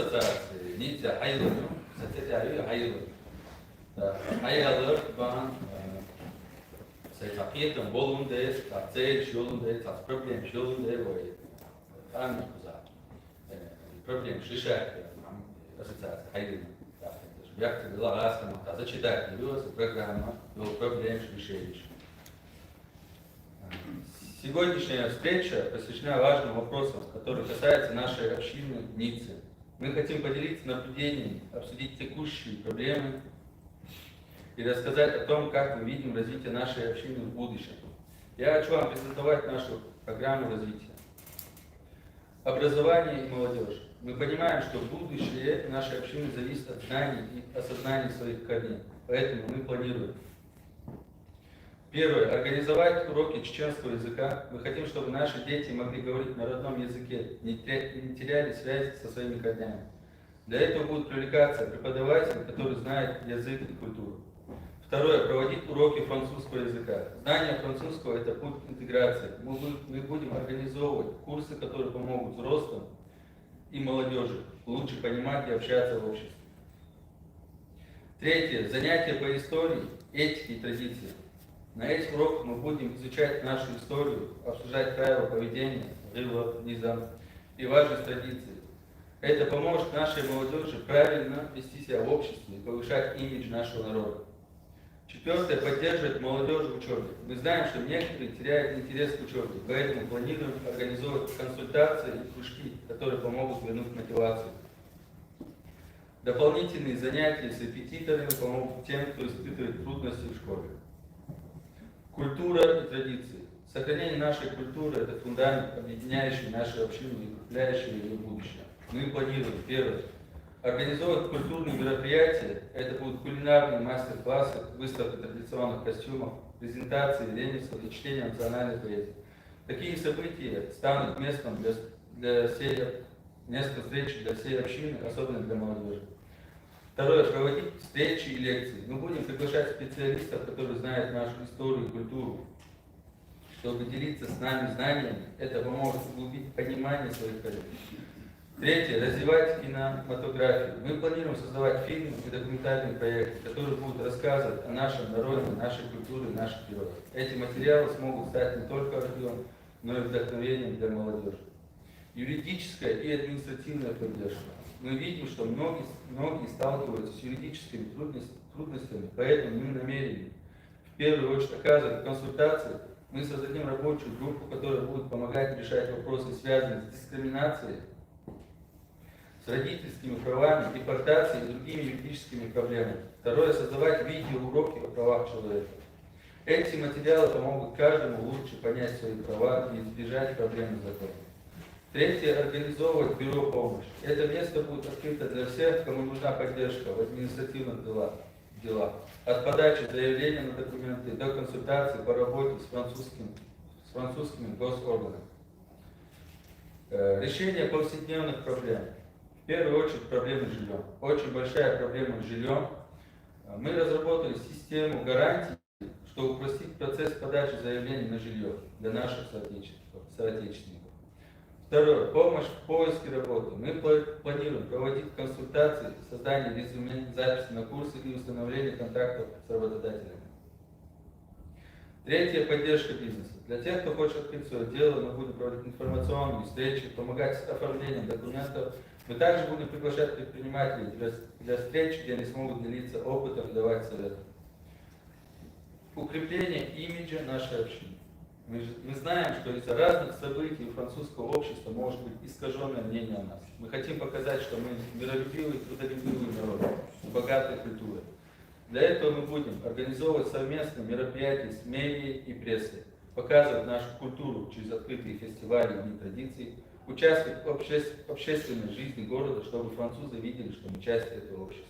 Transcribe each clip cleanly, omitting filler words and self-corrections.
asosiasyon, nice hayırlı, satırları hayırlı. Hayırlı ben sayfakiyetin bolunda, tatsel yolunda, tats problem yolunda ve anlıkza. Problem şişer, asosiasyon hayırlı. Як была рассказана, зачитать явилась программа проблем решения. Сегодняшняя встреча посвящена важным вопросам, которые касаются нашей общины в Ницце. Мы хотим поделиться наблюдениями, обсудить текущие проблемы и рассказать о том, как мы видим развитие нашей общины в будущем. Я хочу вам презентовать нашу программу развития. Образование и молодежь. Мы понимаем, что будущее нашей общины зависит от знаний и осознания своих корней. Поэтому мы планируем. Первое. Организовать уроки чеченского языка. Мы хотим, чтобы наши дети могли говорить на родном языке, не теряли связь со своими корнями. Для этого будут привлекаться преподаватели, которые знают язык и культуру. Второе. Проводить уроки французского языка. Знание французского – это путь интеграции. Мы будем организовывать курсы, которые помогут взрослым и молодежи лучше понимать и общаться в обществе. Третье. Занятия по истории, этике и традиции. На этих уроках мы будем изучать нашу историю, обсуждать правила поведения, низам и важность традиций. Это поможет нашей молодежи правильно вести себя в обществе и повышать имидж нашего народа. Четвертое. Поддерживать молодежь в учебе. Мы знаем, что некоторые теряют интерес к учебе, поэтому планируем организовывать консультации и кружки, которые помогут вернуть мотивацию. Дополнительные занятия с репетиторами помогут тем, кто испытывает трудности в школе. Культура и традиции. Сохранение нашей культуры – это фундамент, объединяющий нашу общину и укрепляющий ее будущее. Мы планируем, первое, организовывать культурные мероприятия. Это будут кулинарные мастер-классы, выставка традиционных костюмов, презентации ремесел и чтение национальной поэзии. Такие события станут местом местом встречи для всей общины, особенно для молодежи. Второе. Проводить встречи и лекции. Мы будем приглашать специалистов, которые знают нашу историю и культуру, чтобы делиться с нами знаниями. Это поможет углубить понимание своих коллег. Третье. Развивать кинематографию. Мы планируем создавать фильмы и документальные проекты, которые будут рассказывать о нашем народе, нашей культуре и наших героях. Эти материалы смогут стать не только радио, но и вдохновением для молодежи. Юридическая и административная поддержка. Мы видим, что многие сталкиваются с юридическими трудностями, поэтому мы намерены в первую очередь оказывать консультации. Мы создадим рабочую группу, которая будет помогать решать вопросы, связанные с дискриминацией, с родительскими правами, депортацией и другими юридическими проблемами. Второе. Создавать видеоуроки о правах человека. Эти материалы помогут каждому лучше понять свои права и избежать проблем с законом. Третье. Организовывать бюро помощи. Это место будет открыто для всех, кому нужна поддержка в административных делах. От подачи заявления на документы до консультаций по работе с французскими госорганами. Решение повседневных проблем. В первую очередь проблемы с жильем. Очень большая проблема с жильем. Мы разработали систему гарантий, чтобы упростить процесс подачи заявлений на жилье для наших соотечественников. Второе. Помощь в поиске работы. Мы планируем проводить консультации, создание резюме, записи на курсы и установление контактов с работодателями. Третье. Поддержка бизнеса. Для тех, кто хочет открыть свое дело, мы будем проводить информационные встречи, помогать с оформлением документов. Мы также будем приглашать предпринимателей для встреч, где они смогут делиться опытом и давать советы. Укрепление имиджа нашей общины. Мы знаем, что из-за разных событий у французского общества может быть искаженное мнение о нас. Мы хотим показать, что мы миролюбивый, трудолюбивый народ, с богатой культурой. Для этого мы будем организовывать совместные мероприятия с медиа и прессой, показывать нашу культуру через открытые фестивали и дни традиций, участвовать в общественной жизни города, чтобы французы видели, что мы часть этого общества.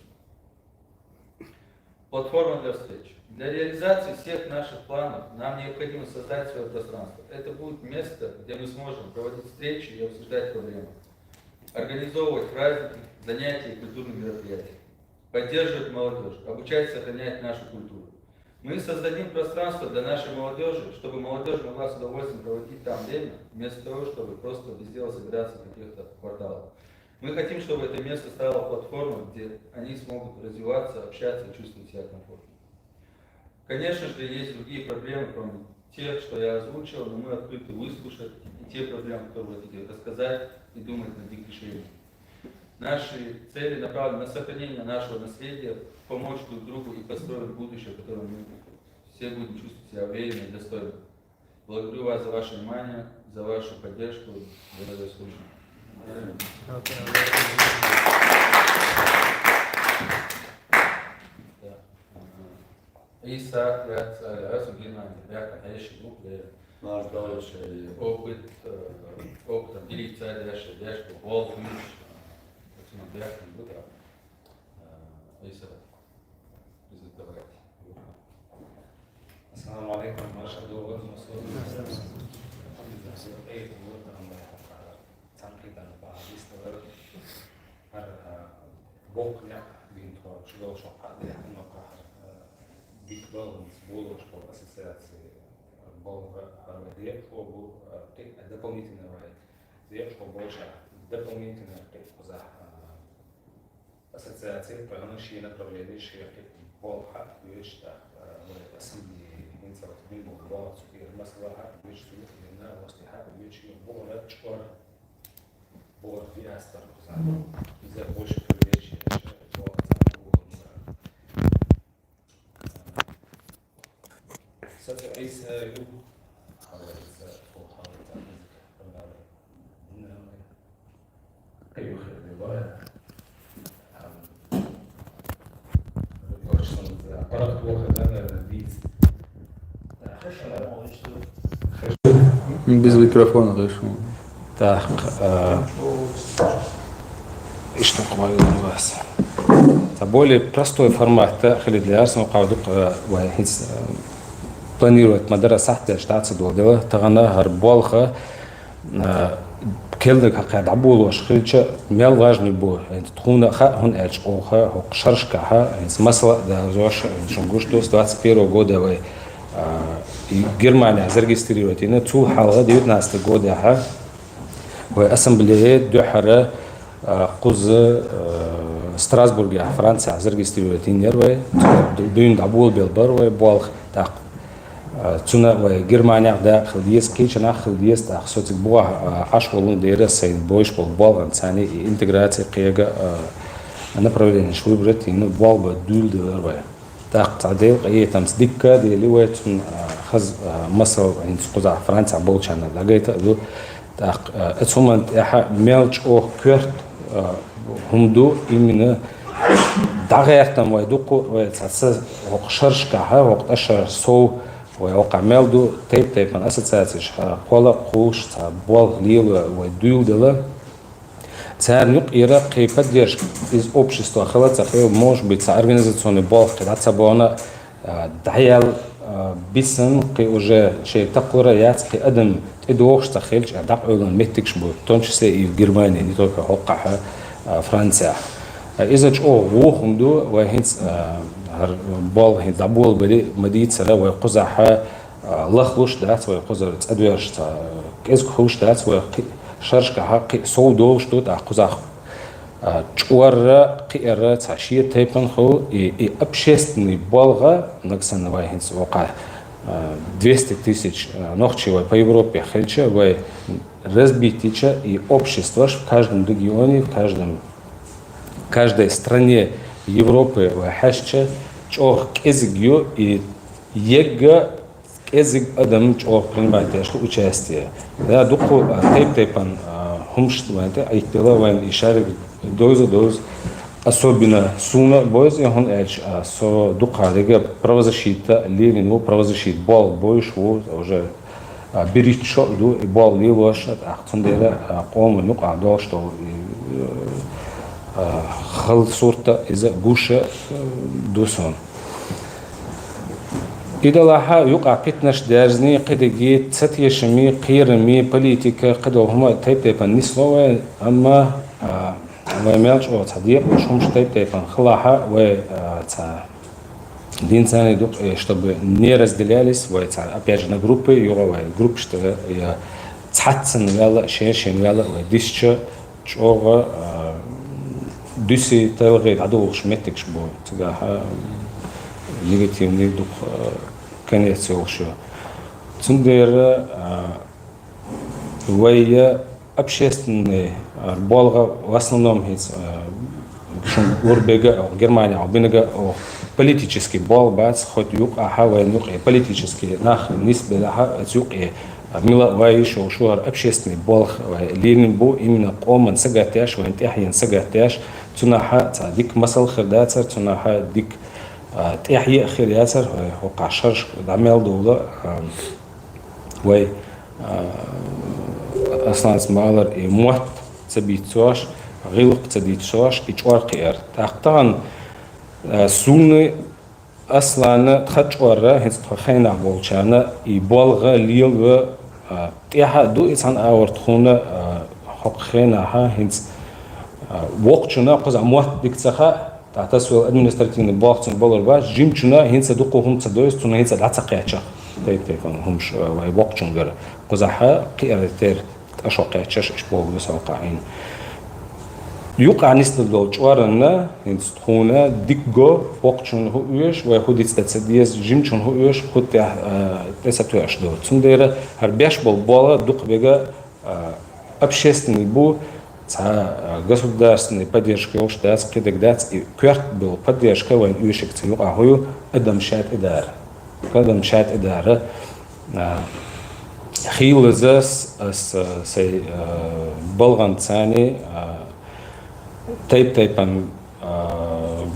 Платформа для встреч. Для реализации всех наших планов нам необходимо создать свое пространство. Это будет место, где мы сможем проводить встречи и обсуждать проблемы, организовывать праздники, занятия и культурные мероприятия, поддерживать молодежь, обучать сохранять нашу культуру. Мы создадим пространство для нашей молодежи, чтобы молодежь могла с удовольствием проводить там время, вместо того, чтобы просто без дела собираться в каких-то кварталах. Мы хотим, чтобы это место стало платформой, где они смогут развиваться, общаться и чувствовать себя комфортно. Конечно же, есть другие проблемы, кроме тех, что я озвучил, но мы открыты выслушать и те проблемы, которые вы хотите рассказать и думать над их решением. Наши цели направлены на сохранение нашего наследия, помочь друг другу и построить будущее, в котором мы все будем чувствовать себя уверенно и достойно. Благодарю вас за ваше внимание, за вашу поддержку. Благодарю слушателей. Isa, я субъективно, я конечно, Наш дальше опытом делиться дальше, волк, Isa, презентовать. Assalamu alaikum, marshallahlar, ассоциации по нашей направлению ширки Волха, Вишта, Ассамблеи, Инцертмин, Волга, Сукир, Маслаха, Вишта, Лина, Востиха, Вишта, Волга, Чор, Волга, Виастер, за больше привлечь, Волга, Сатурайса, Ю, Халайса, Волха, Без микрофона, хорошо. Так, и что у вас? Это более простой формат, для Арсена планирует мадраса штатса додела, тагана гарболха, كل قاعد عبول وشخيلش ميل важный бой. Тхуна ха эч оха шаршкаха смысл да зош шунгуш до 21 года вы Германия зарегистрировать и на цул халга 19 года ха в ассамблее дюхара куз Страсбурге Франция зарегистрировать и нервы дюн абул белбар вы болх так Цуна Германия да хилдиес кична хилдиес да социк буа ашволун дересей бойш бол ансани интеграция қига направление швы брат и ну болба дул дервай так тадел и там сдикка дели уэтун хаз масал ин сқуза Франция болчана лагайта ду так эцуман яха мелч о кёрт хумду именно дагертам вай дуку вай цаца оқшаршка ха оқташар соу ويوقع مالدو تيب من أساساتي قولا قوش بول ليل ودول دلا царь ира поддержь из общества халаца может быть организационный бол когда цабона даял бисен ки уже шей такора яцки адам идуохш тахилч адак ойлан меттикш будет в том числе и в Германии не только Хокаха Франция إذا جو وهم دو وهنس بال هن دبول بدي مديت سلا ويقزح لخلوش دات ويقزر أدويرش كيز خوش دات وشرش كحق صودوش دوت أقزح جوار قيرة تعشير تيبن خو أبشستني بالغة نقصن وهنس وقع 200 тысяч ногчевой по Европе хельча в разбитича и общество в каждом регионе в каждой стране Европы в хашча чох кезигью и ега кезиг адам чох принимает участие. Да дуку тейпан хумштванте айтилаван и шарик доз особенно суна бойз и он эч со дука дега правозащита Ленин правозащит бол бойш уже беричо ду и бол лилош ахтундера قوم نقع دوشто خل صورته إذا بوشة دوسون إذا لاحا يقع كتنش دارزني قد جيت ستيشمي قيرمي بوليتيكا قد هما تيب النسوة أما ويملش أو تصديق وشومش تيب خلاها و دين ثاني دوق чтобы не разделялись و опять же на группы юровая группа что я цатсен вела шершен вела و дисча чого Дуси телгейт адулш метикш бо цгаха негативный дух конец олшо. Цундер вая общественные болга в основном из Урбега, Германия, Албинега, политический бол бац, хоть юг, вай юг, политический нах, нисбе, юг, мила вай шуар общественный бол, Ленин бу именно коман сагатяш, вантяхин сагатяш, цунаха, дик масал хердацер, цунаха, дик тяхи хердацер, вакашар, дамел дула, вай أصلاً سمالر موت تبيتوش غلق تبيتوش إجوارقير تحتان سوني أصلاً خطورة هنس خينا بولشانا يبالغ ليل تيها دو إنسان أورد خونا حق خينا هنس وقتنا قزع موت دكتها تعتسول أدمنستراتيون باختن بالر باش جيمشنا هنس دوقهم تدوس تنا هنس العتقياتشا تيفن همش وقتشون غير قزعها قيرتير أشوقي تشش إشبوه بسوقعين يوقع نستدل جوارنا ينستخونا ديكو وقتشون هو إيش ويخود يستديس جيمشون هو إيش خود تساتوش دو تندير هربيش بالبالا دوق بيجا общественный бу государственной поддержки уштац кедегдац и кверт был поддержка войн юшек цюк ахую адам шат идара خيل زاس سي بلغن ثاني тайпан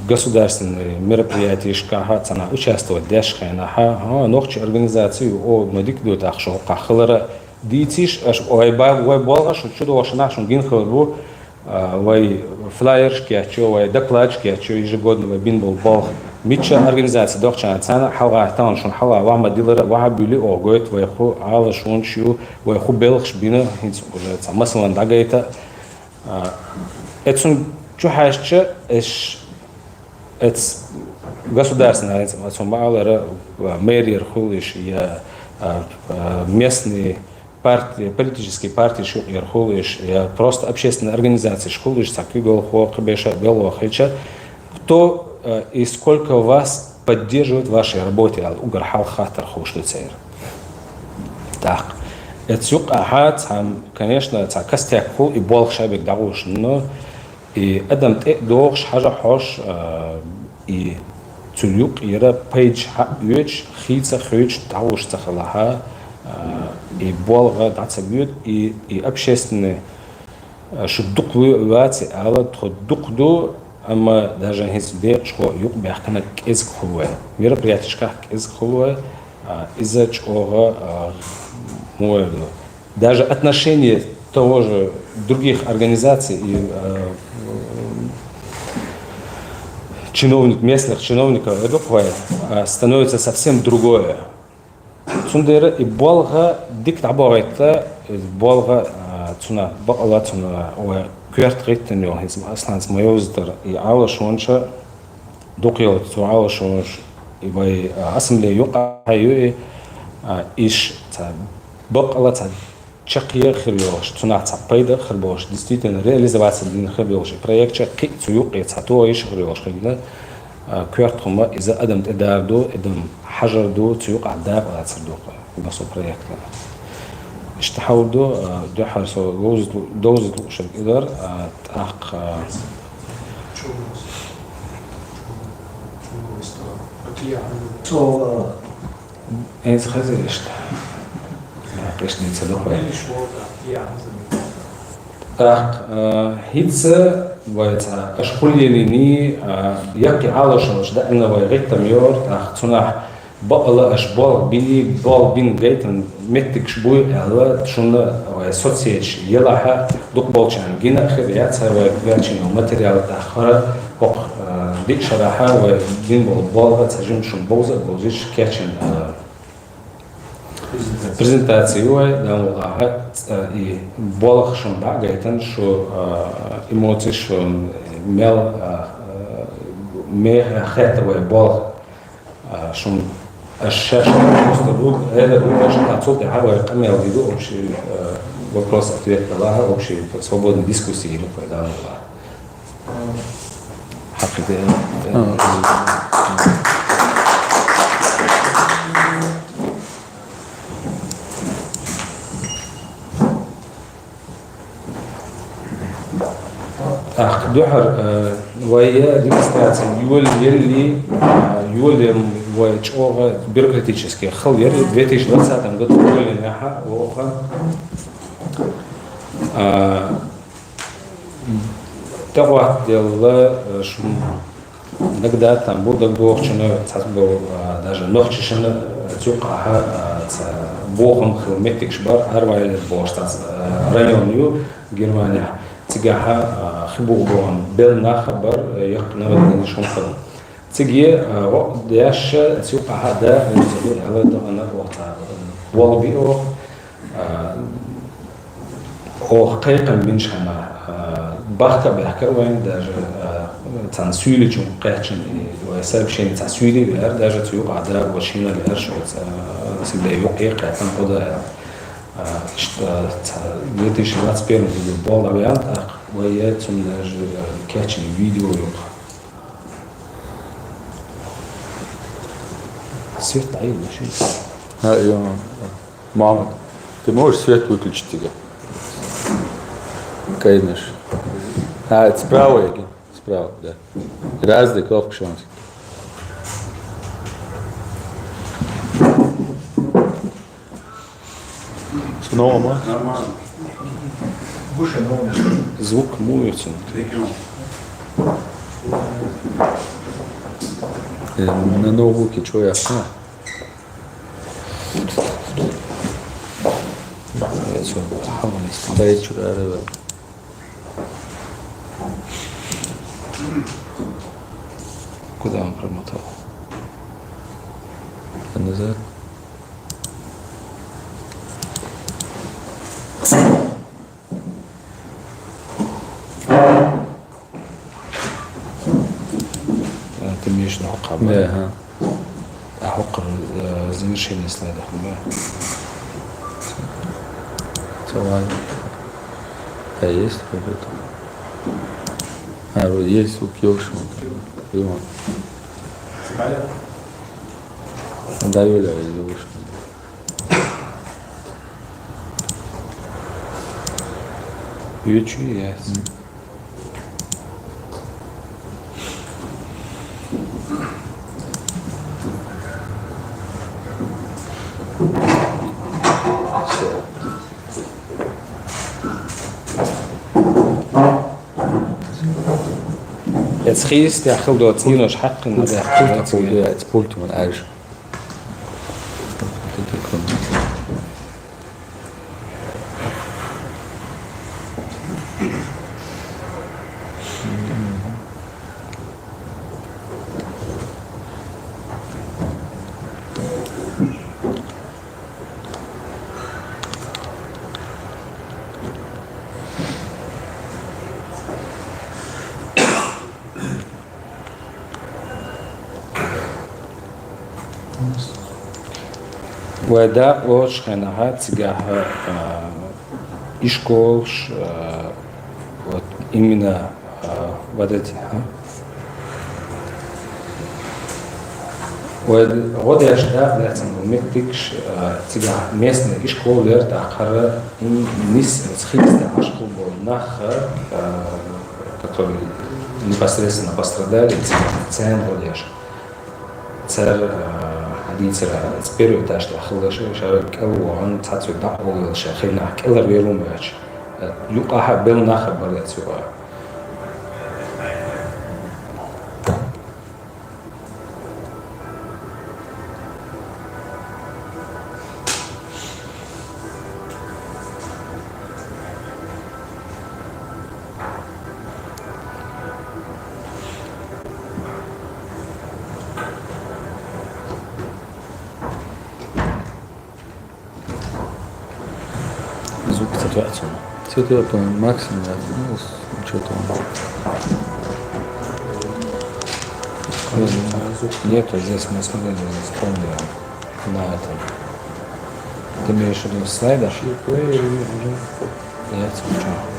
государственные мероприятия шкаха цана участвовать дешхенаха нохчи организацию о модикдут ахшо кахлара дитиш аш ойба вай болгаш чудо ашнашун гинхлбу вай флайершки ачо вай докладчики ачо ежегодно бинбол бол митча организация дохчана цана халга тан шун хала вама дилара ва били огойт вай ху ала шун шу вай ху белхш бина хинц уже масалан дагайта это чухашча эш это государственная организация малара мэрия хулиш я местные партии политические партии шухир хулиш я просто общественные организации шхулиш сакигол хокбеша белохича кто и сколько вас поддерживает в вашей работе угархал хатар хуштуцер так это сук ахат конечно цакастяк хул и болх шабик дагуш но и адам догш хажа хош и цулюк ира пейдж хюч хица хюч дагуш цахалаха и болга дацабют и общественные шудуклы вати ала тходукду أما даже если что юг бяхкана кез хулуэ мероприятия кез хулуэ из-за чего даже отношения того же других организаций и местных чиновников становится совсем другое. Сундера и болга диктаборайта болга цуна бала цуна кверт реттен jo his aslans majozdar и ала шонша докел цу ала шонш и вай ассамблея юка хаю иш та бакала та чакия хирёш цуна та пайда хирбош действительно реализоваться дин хирёш проектча кицу юка та то иш хирёш хилна кверт хума иза адам тедардо адам хажардо цу юка даб ацдо басо проекта اشتحودو دو حرسو دوزت وشرك إدار تأق إنز خزي إشت إيش نتصدق تأق هيتسا ويتا أشقل يليني يبكي على شوش دائما ويغيت ميور تأق تناح بقى أشبال بيني بال بين جيتن متك شبوي على شنو سوتسيج يلاها دوق بالشان جينا خبيات سوى فيرتشين وماتريال تأخر وق ديك شراحة وبين بال تجمع شن بوزش كاتشن презентацию дам и بالغ شن بعد جيتن شو إيموتي شو مل مه خيط وبالغ شن الشاشة مستدوق هذا هو что отсюда я камел веду общий вопрос ответ была общий свободной дискуссии или поедала حقيقة. دحر وهي демонстрация يول يلي يول ويتشوغ бюрократически خل يلي в 2020 году были нахо وخل того делала что иногда там был договорчено цасбо даже ночишно тюкаха бохом хилметик шбар арвайлет боштас районю Германия تجاها خبوغون بلنا خبر يقنا بدنا نشوفه تجي داش سوق هذا نزول على دغنا وقت والبيو أو حقيقة بنشنا بحكي بحكي وين داش تنسيل جون قاتشن وسبب شيء تنسيل بير داش تيوق هذا وشينا بير شو سبب يوقع قاتن قدا 2021 году был вариант, а я zum даже catching видео. Свет стоит, машина. Мама, ты можешь свет выключить тебя? Конечно. Это справа, Егин? Справа, да. Разный кнопка шанс. Снова Нормально. Звук муется. На ноутбуке что я? Да, что Куда он промотал? назад. Ты имеешь на хукаба? Да. А хукар завершение слайда. Целая. А есть какой-то? А, вот есть звук Йоши. Да, Юля, из Йоши. Ючу, yes. Jetzt riechst der Achil dort ziehen und hacken und der Achil dort ziehen. Jetzt pult man Arsch. ودا وش خناها تجاه إشكولش именно вот эти. Вот я считаю, что мы тыкш тигah местные школы это ахара нис схилисты ашкул был нах, которые непосредственно пострадали, цен вот я цер حديث سبيرو تاش داخل شارك كلوان تاتو داخل شاخينا كلا بيرون باش يقع بيلنا خبر يتسوى звук ситуацию. Что-то я понял, максимум, ну, что-то Нету, здесь мы смотрели, вспомнили на этом. Ты имеешь в виду слайдер? Нет,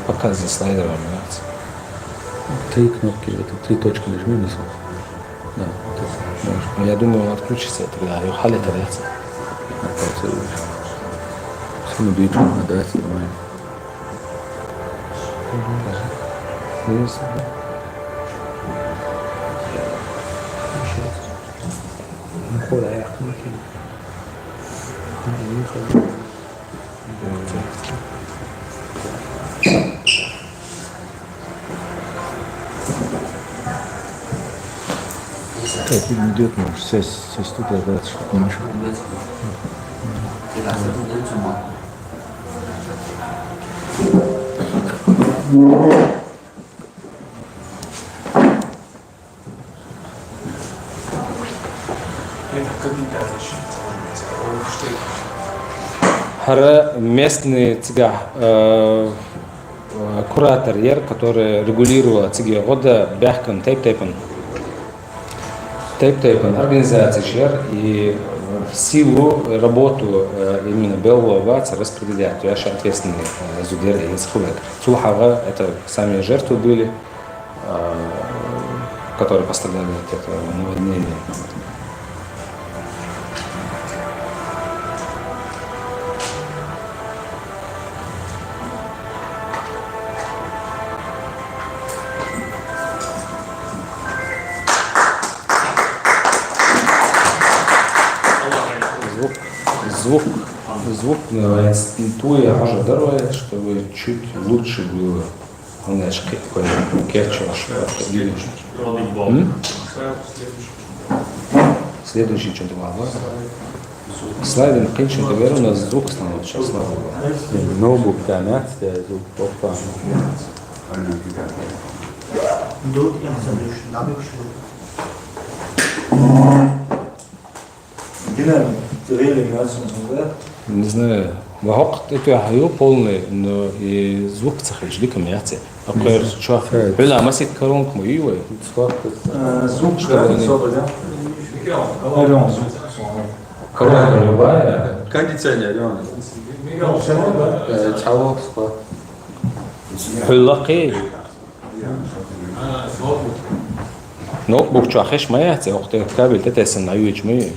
показывай слайдер, нравится. 3 кнопки, это 3 точки нажми внизу. Да, так, можешь. Ну, я думаю, он отключится тогда, и халит орется. Паузируешь. Все на битву надо, нормально. Есть. Хода, я Так, идет, может, сесть тут, дальше, помощь. Хара местный куратор, который регулировал цыга года бяхкан тейп-тейпан организация и в силу работу именно белого ваца распределяют. Я же ответственный за дело из хулек. Цулхава это сами жертвы были, которые пострадали от этого наводнения. Звук интуя аж дарует, чтобы чуть лучше было. Он знаешь, какой кетчуш. Следующий что-то было. Слайды на кончине доверу, у нас звук становится сейчас слава. Ноутбук, да, мяться, звук, опа. Не знаю, вахок это хаю полный, но и звук цахиш диком яйца. Акер что? Бля, масит коронку мою. Звук, Коронка любая. Кондиционер, Чалок, Хуллаки. Ноутбук что ахиш маяц, я ухты кабель тетесен на USB.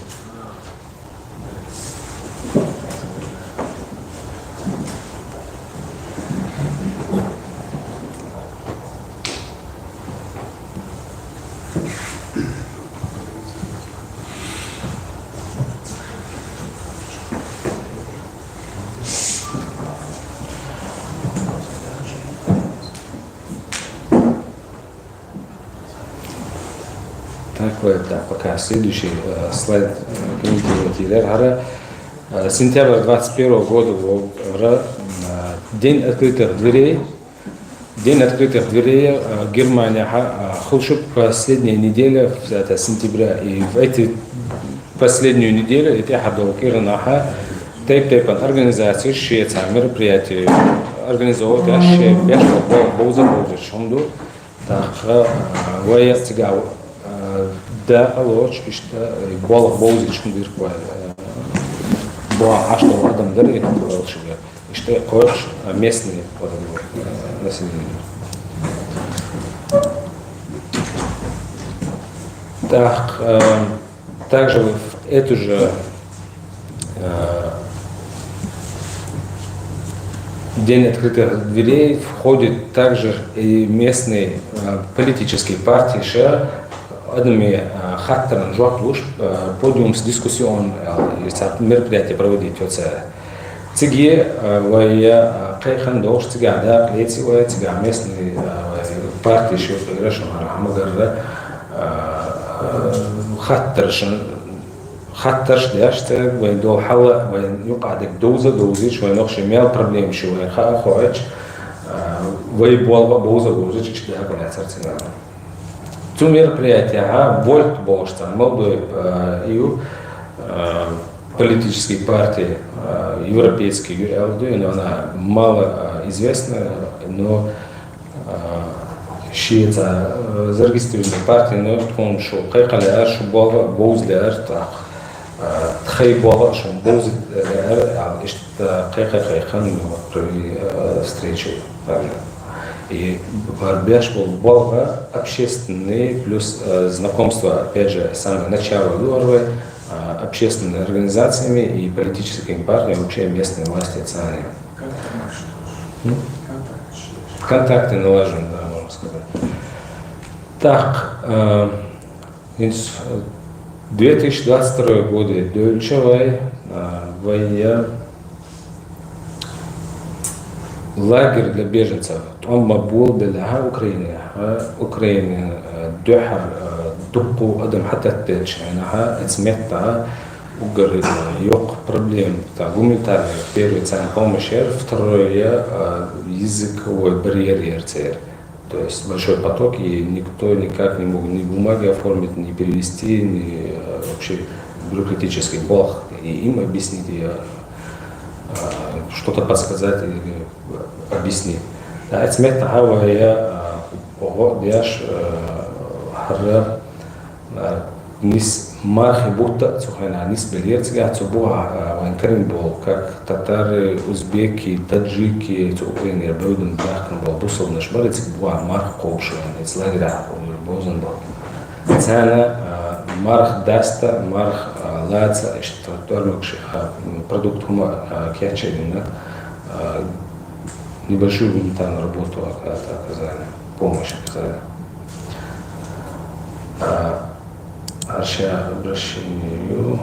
Такое, да, пока следующий слайд комментирует. Сентябрь 21 года, день открытых дверей. День открытых дверей Германия, Хулшуп последняя неделя, это сентября, и в эти последнюю неделю, эти Хадолкиранаха, Тейп-Тейпан организации, Швеция, мероприятия, организовывают, я бешко боуза боуза шумду, так, вая цигау. Да, лоч, и что болах боузичный дырква, а что адам дыры, и что кош местные население. Так, также в эту же день открытых дверей входит также и местные политические партии США. Одними хаттером жуатлуш подиум с дискуссион мероприятие проводить оце. Цыги вая кайхан дош цыга да клейцы вая цыга местные партии еще решен хамагар хаттерш дяште вая до хала вая юкадик доузич вая нохши мел проблем шо вая хахоч вая болва боуза чички агоня царцина. Цу мероприятие, вольт болштан, молодой EU, политические партии, европейские, она мало известна, но шиеца зарегистрированные партии, но он шо, кайкаляр, шо болва, боузляр, тхай болва, шо боузляр, и что кайхан при встрече. И Барбеш был Болга общественный, плюс знакомство, опять же, с самого начала Луарвы, общественными организациями и политическими партиями, вообще местной власти Цани. Контакты налажены, да, можно сказать. Так, 2022 год, Дольчевой, лагерь для беженцев. Он был для Украины, духар, духу, адам хататтеч, она отсметта, угорит, yok проблем, гуманитарная, первая цель помощи, второе языковой барьер, то есть большой поток, и никто никак не мог ни бумаги оформить, ни перевести, ни вообще бюрократический бог, и им объяснить, и что-то подсказать или объяснить. Отсметта хавая огодяш хара нис мархи будто цухана нис белецга цубуа ванкарин бол как татары, узбеки, таджики, цукрины бюден дахкан бол бусов наш барец буа марх кошуан из лагеря бозен бол. Цена марх даста марх лаца что тормокшиха продукт хума кячерина небольшую гуманитарную работу оказали, помощь оказали. Арша обращению.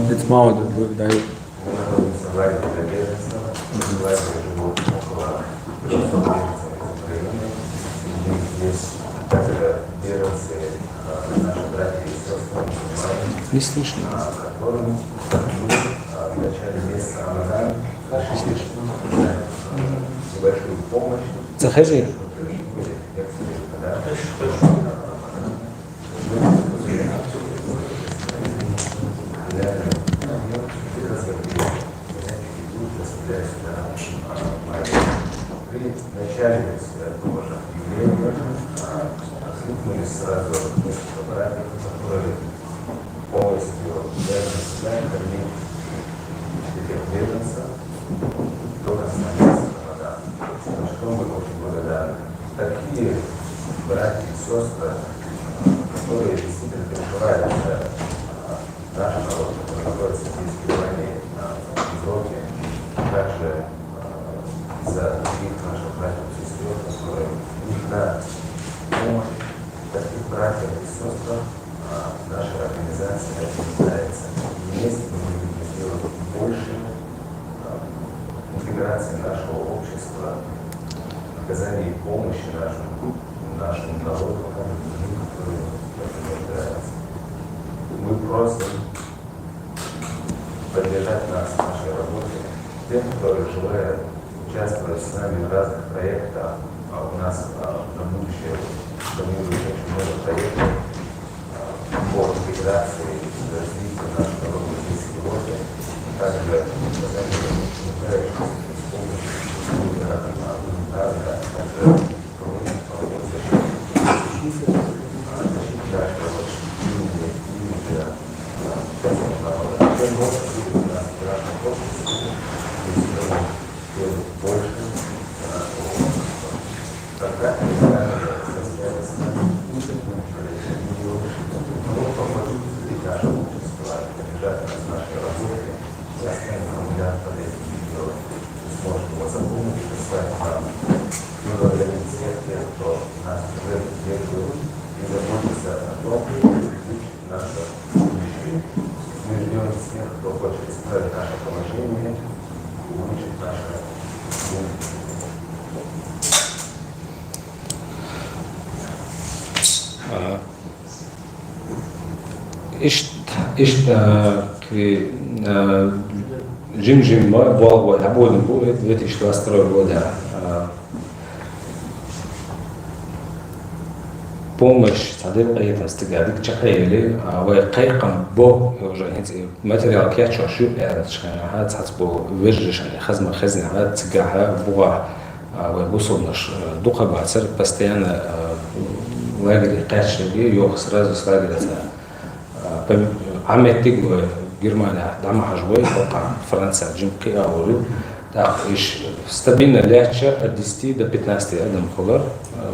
Это мало дают. Не слышно. В начале месяца Рамадан небольшую помощь. Заходи. В начале тоже объявления откликнулись сразу несколько братьев, которые полностью связаны с нами, кормить этих беженцев, кто останется в Рамадан. За что мы очень благодарны. Такие братья и сестры, которые действительно переживают за наш народ, который находится здесь в Германии, в Европе, также за других наших братьев и сестер, которые нужна помощь. Таких братьев и сестер наша организация является. Вместе мы будем сделать больше интеграции нашего общества, оказания помощи нашему народу, которые в этом нуждаются. Мы просим поддержать нас в нашей работе, тем, которые желают участвовать с нами в разных проектах. У нас на будущее планируется очень много проектов по интеграции и развитию нашего народа здесь в Европе. Также нуждающихся с помощью гуманитарной, также проводить защиту нашего имиджа частного народа. Чем больше будет у нас в нашем обществе, тем больше контакты состоят с нами. Мы поможем наше общество, поддержать нас в нашей работе, и оставим миллиард полезных видео, сможем его запомнить, прислать нам. Мы благодарим всех тех, кто нас уже поддерживает и заботится о том, чтобы увеличить наше будущее. Мы ждем всех, кто хочет исправить наше положение, улучшить наше будущее. Жим был обоим будет 2022 года. Помощь садил это стигадик чахели, وقيقم بو материал كياتشو شو هاد حسبو вержишани хазма хазна هاد تجاها بوا وبوصلناش دوقة بعصر постоянно лагерь قاشبي يوخ сразу с лагеря عملت Германия دعمها شوي توقع فرنسا جنكي أولي так إيش стабильно легче от 10 до 15 أدم خلر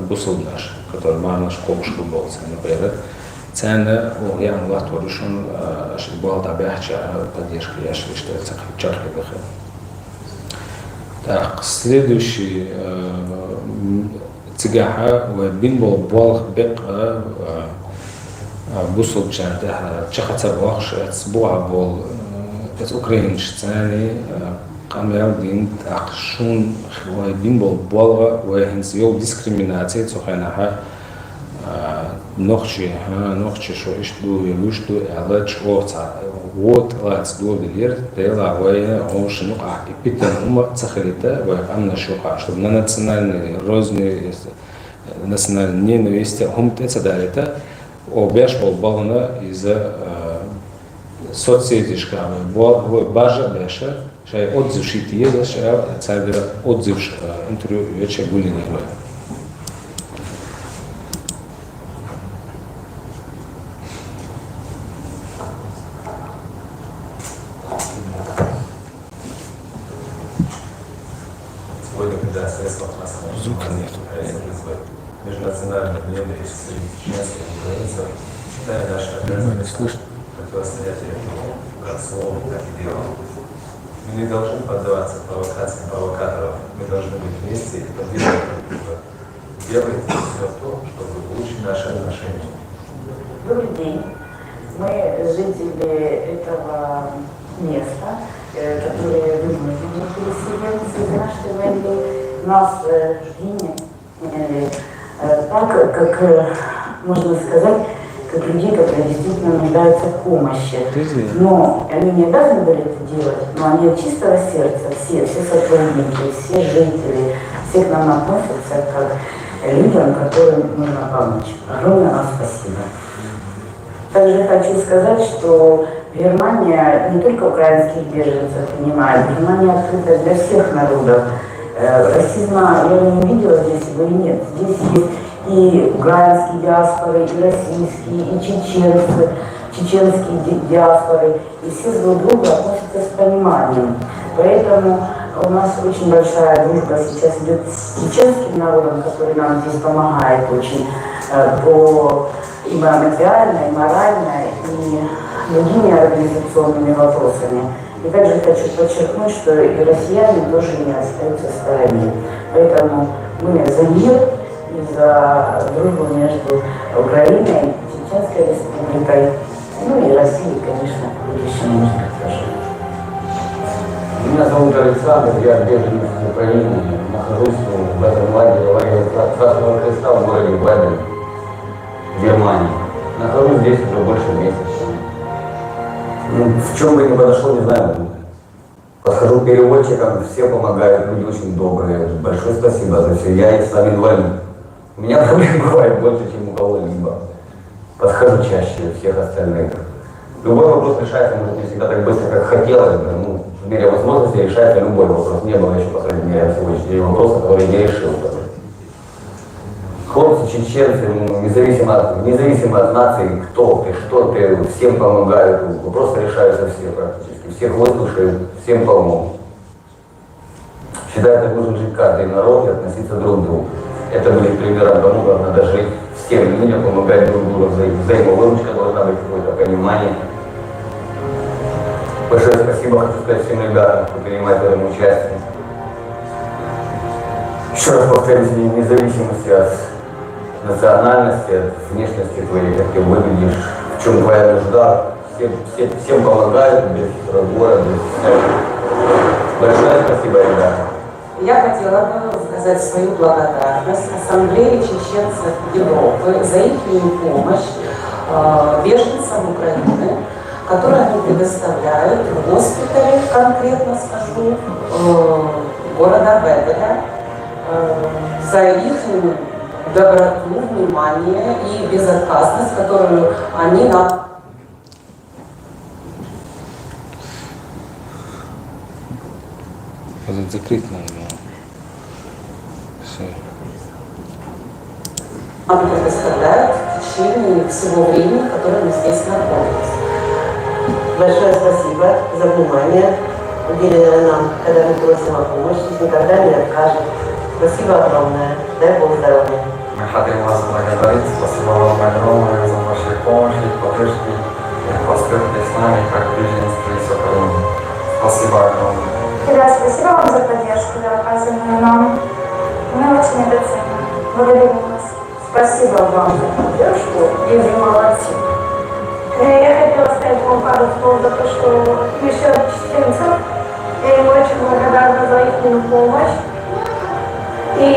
بوصل ناش который معنا شقوش فوتبول سنة بيرد цены يعني وقت ورشون شبال طبيعة поддержки я считаю это чарки выход. Так следующий цыгаха وبينبول بالغ بق بوصل جانده شخص واخش أسبوع بول أوكرانيش ثاني قام دين أقشون خوي بينبول بالغ وهنسيو ديسكريمينация تخينها نخشي شو إيش دو يلوشتو علاج وات لاتس دو دلير تلا وين عوش نقع بيتن تسخريته وأمنا شوقع что на национальные розные национальные ненависти هم تنسدارته обяж болбална из-за соцсети шкафа. Бажа беше, шай отзыв шитие, шай царь отзыв интервью вечер гулини гроя. Сегодня, когда средства Звука нет. Межнациональных ненависти среди чеченских украинцев, считая наши обязанности противостоять этому как словом, так и делом. Мы не должны поддаваться провокациям провокаторов, мы должны быть вместе и поддерживать друг друга. Делайте все то, чтобы улучшить наши отношения. Добрый день. Мы жители этого места, которые вынуждены переселенцы из нашей войны. Нас приняли так, как можно сказать, как людей, которые действительно нуждаются в помощи. Но они не обязаны были это делать, но они от чистого сердца, все сотрудники, все жители, все к нам относятся как людям, которым нужно помочь. Огромное вам спасибо. Также хочу сказать, что Германия не только украинских беженцев принимает, Германия открыта для всех народов. Расизма я не увидела здесь, его и нет. Здесь есть и украинские диаспоры, и российские, и чеченские диаспоры, и все друг к другу относятся с пониманием. Поэтому у нас очень большая дружба сейчас идет с чеченским народом, который нам здесь помогает очень и материально, и морально, и другими организационными вопросами. И также хочу подчеркнуть, что и россияне тоже не остаются в стороне. Поэтому мы за мир и за дружбу между Украиной, Чеченской республикой, ну и Россией, конечно, в будущем может тоже. Меня зовут Александр, я беженец из Украины, нахожусь в этом лагере Красного Креста в городе Баден, Германии. Нахожусь здесь уже больше месяца. В чем бы ни подошел, не знаю. Подхожу к переводчикам, все помогают, люди очень добрые. Большое спасибо за все. Я и сам инвалид. У меня проблем бывает больше, чем у кого-либо. Подхожу чаще всех остальных. Любой вопрос решается, может, не всегда так быстро, как хотелось бы. Ну, в мере возможности решается любой вопрос. Не было еще, по крайней мере, на сегодняшний день вопроса, который не решил. Хлопцы, чеченцы, независимо от нации, кто ты, что ты, всем помогают. Вопросы решаются все практически. Всех выслушают, всем помогут. Считаю, так должен жить каждый народ и относиться друг к другу. Это будет примером тому, как надо жить всем людям, помогать друг другу, взаимовыручка должна быть, какое-то понимание. Большое спасибо хочу сказать всем ребятам, кто принимает в этом участие. Еще раз повторюсь, вне зависимости от национальности, от внешности твоей, как ты выглядишь, в чем твоя нужда, всем помогают, без разбора, без всего. Большое спасибо, ребята. Я хотела бы сказать свою благодарность Ассамблее чеченцев Европы за их помощь беженцам Украины, которые они предоставляют в госпитале, конкретно скажу, города Беделя, за их доброту, внимание и безотказность, которую они нам... Закрыть надо. Все. Нам предоставляют в течение всего времени, которое мы здесь находимся. Большое спасибо за внимание, уделенное нам, когда мы просим о помощи, никогда не откажем. Спасибо огромное. Дай Бог здоровья. Мы хотим вас благодарить. Спасибо вам огромное за вашу помощь и поддержку. И поступки с нами, как беженцы из Украины. Спасибо огромное. Да, спасибо вам за поддержку, оказанную нам. Мы очень это ценим. Благодарим вас. Спасибо вам за поддержку и вы молодцы. Я хотела сказать вам пару слов за то, что еще чеченцев. Я им очень благодарна за их помощь. И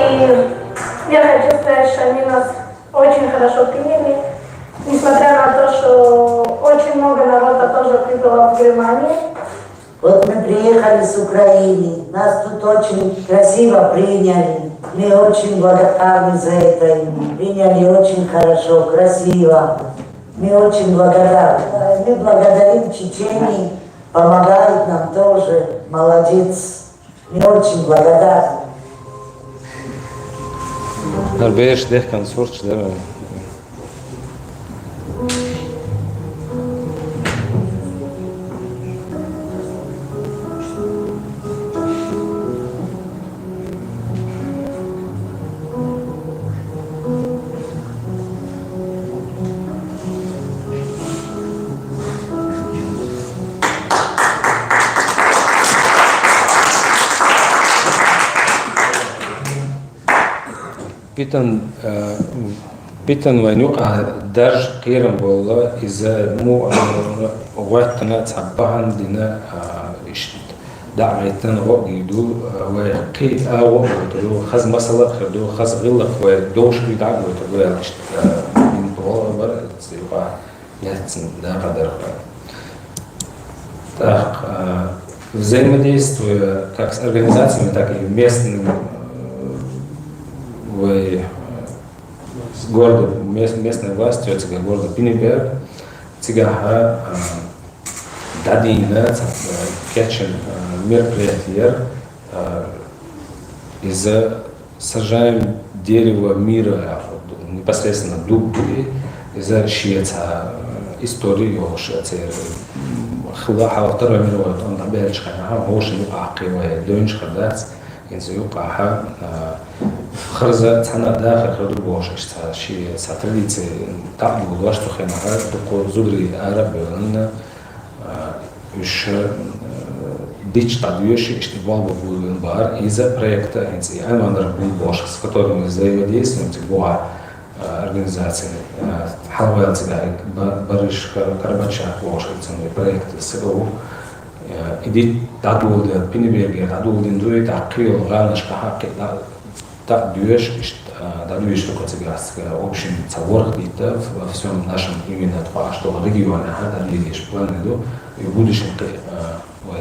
я хочу сказать, что они нас очень хорошо приняли. Несмотря на то, что очень много народа тоже прибыло в Германию. Вот мы приехали с Украины, нас тут очень красиво приняли. Мы очень благодарны за это. Приняли очень хорошо, красиво. Мы очень благодарны. Мы благодарим Чечении, помогают нам тоже. Молодец. Мы очень благодарны. Arbeiders kan soort daar. Питан ванюка даже кирам было из-за му ватна цабахан дина دعيتنا وقيدو وكي وقيدو خز مسألة خدو خز غلق ودوش بيدعم وتقول من طوال برا تسيبها يحسن ده قدر так взаимодействуя как с организациями, так и местными с городом, местной властью, это города Пинеберг, цыгаха дадина, кетчен мероприятия, из-за сажаем дерево мира, непосредственно дубы, из-за шиеца истории его шиеца. خلاها وترى من وقت أن تعبيرش كنا هوش يقعقي ودونش خدات إنزو يقعها خرزة تحنا داخل خدو بوش إشتا شيء ساتريت تعبو دوش تخينها تقول زودري عرب لأن إيش ديش تعبيرش إشتبال بقول بار إذا проекта إنزي أنا أنا ربنا بوش с которыми взаимодействуем типа организации Халвел Цыгай, Барыш Карабачак, Лошадцевый проект СГУ, иди тадулды от Пинеберга, тадулды индует, акрил, ганашка, хаки, так дюешь, дадуешь только цыгарская, общем, цаворх где-то во всем нашем именно то, что регионе, да, видишь, планы до, и в будущем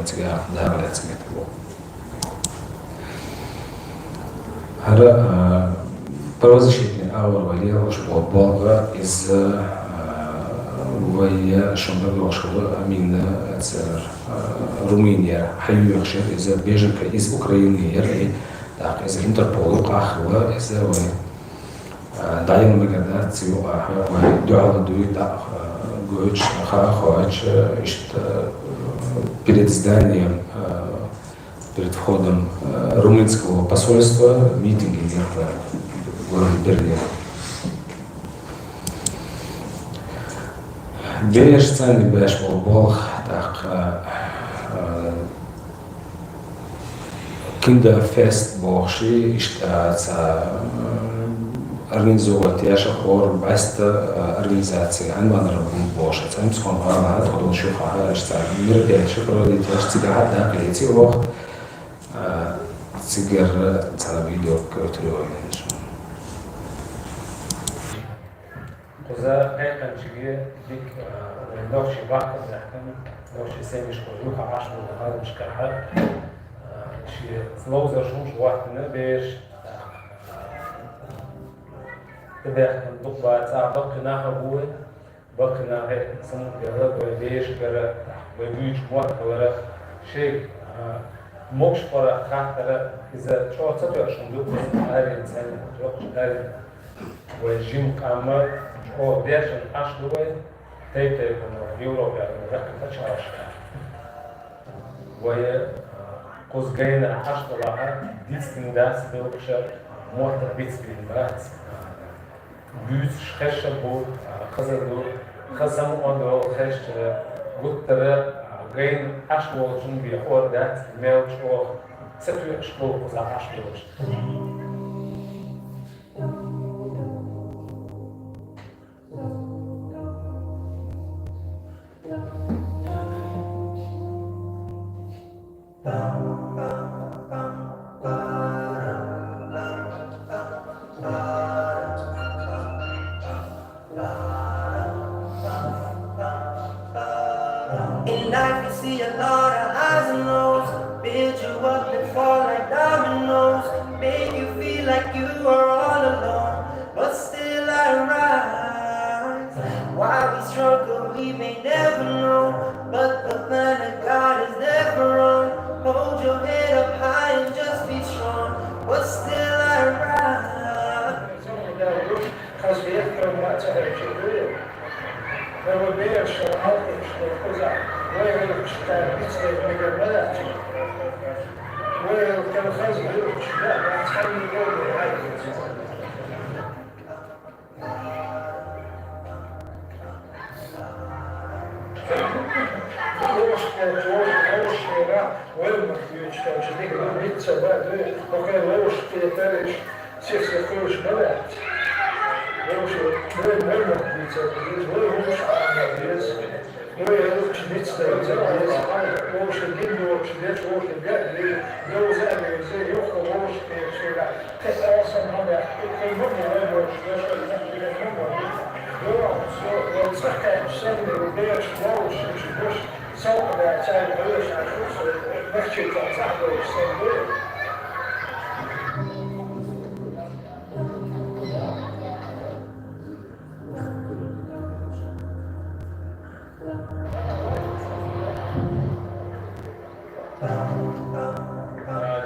цыгар, да, говорят цыгар. Правозащитный аур валил, что Болга из вая шумберложного амина цер Румыния, хайюшер из беженка из Украины, и так из Интерпола, Ахва, из Дайан Магадацию, Дуала Дуита, Гуч, Хахуач, перед зданием, перед входом румынского посольства митинги держали. Город Берлин. Беш ценный беш Бог, так Kinderfest Богши, организовывать яша хор баста организации анванра Богши, цем сон хана ходил шуха, что мероприятие проводит яш цигар да клети Бог, цигар цала видео который وذا أيضا شيء ديك ونوش واحد زحكم نوش سامي شغلوها عشرة هذا مش كحل شيء فلوزر شوش واحد بيش تبع دقة تاع بقنا هو بقنا هيك سمو جرب وبيش جرب وبيش موت ولا شيء موش فرا خاطر إذا شو تصير شندوق هاي إنسان تروح هاي وجيم كامل أو ديرشن أشلوه Teikt, no Eiropā ir rakta čauškā. Vai kuzgaina aštalaha ditskindas bilkša mota ditskindas. Büs schesha bu khazadu khazam ondo khesh guttara gain ashwol jun bi ordat melch or setu shkol za ashwol. In life you see a lot of highs and lows, build you up and fall like dominoes, make you feel like you are all alone, but still I rise. Why we struggle we may never know, but the plan of God is never wrong. Hold your head up high and just be strong, but still I rise. Evo biješ alkoško koza, moje šta je piste nego gledati. Moje kada hazi ljuč, da, sam mi govorio, ajde. Loške ra, velmak ljučka, će nekada lica, da, kako je loške je pereš, sve se kojiš gledati. Loše, moje velmaknice, moje lošana vijez, moje učenice, loše dinju, učeneć, loše gledje, bilo zemlje, sve juho loške, svega. Te sam onda, koji mogu lemoći, nešto je neki ne mogu biti. Dobro, svaka je zemlje, udeš, loše, či boš, samo da je caj budeš, a što se nechčita, tako je sve bude.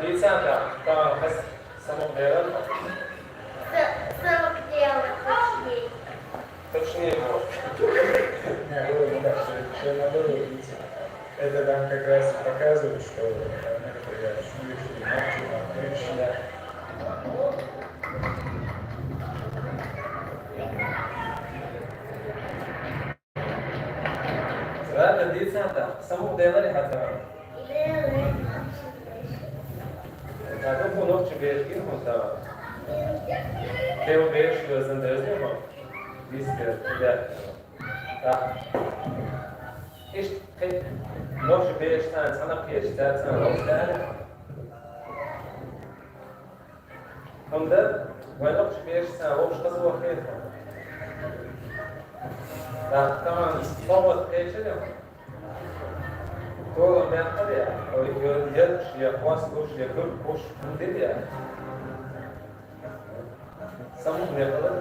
Djecata, kao samo vjeran? Samo htjela, točnije. Točnije Ne, ovo je da se na vrlo lica. Это там как раз показывает, что некоторые шумиши, мачина, крышина. Rada djecata, samo vjeran hata. Dacă pun orice viești, cum să te obești și să îndrăznim, discă de da. Ești, orice viești, să napiești, să înrostare. Unde, voi orice viești, să orice să vă fie. Dar, cam slobod trecerea. Todo me atarea, eu și a poastă și a gând coș unde să nu ne plăd.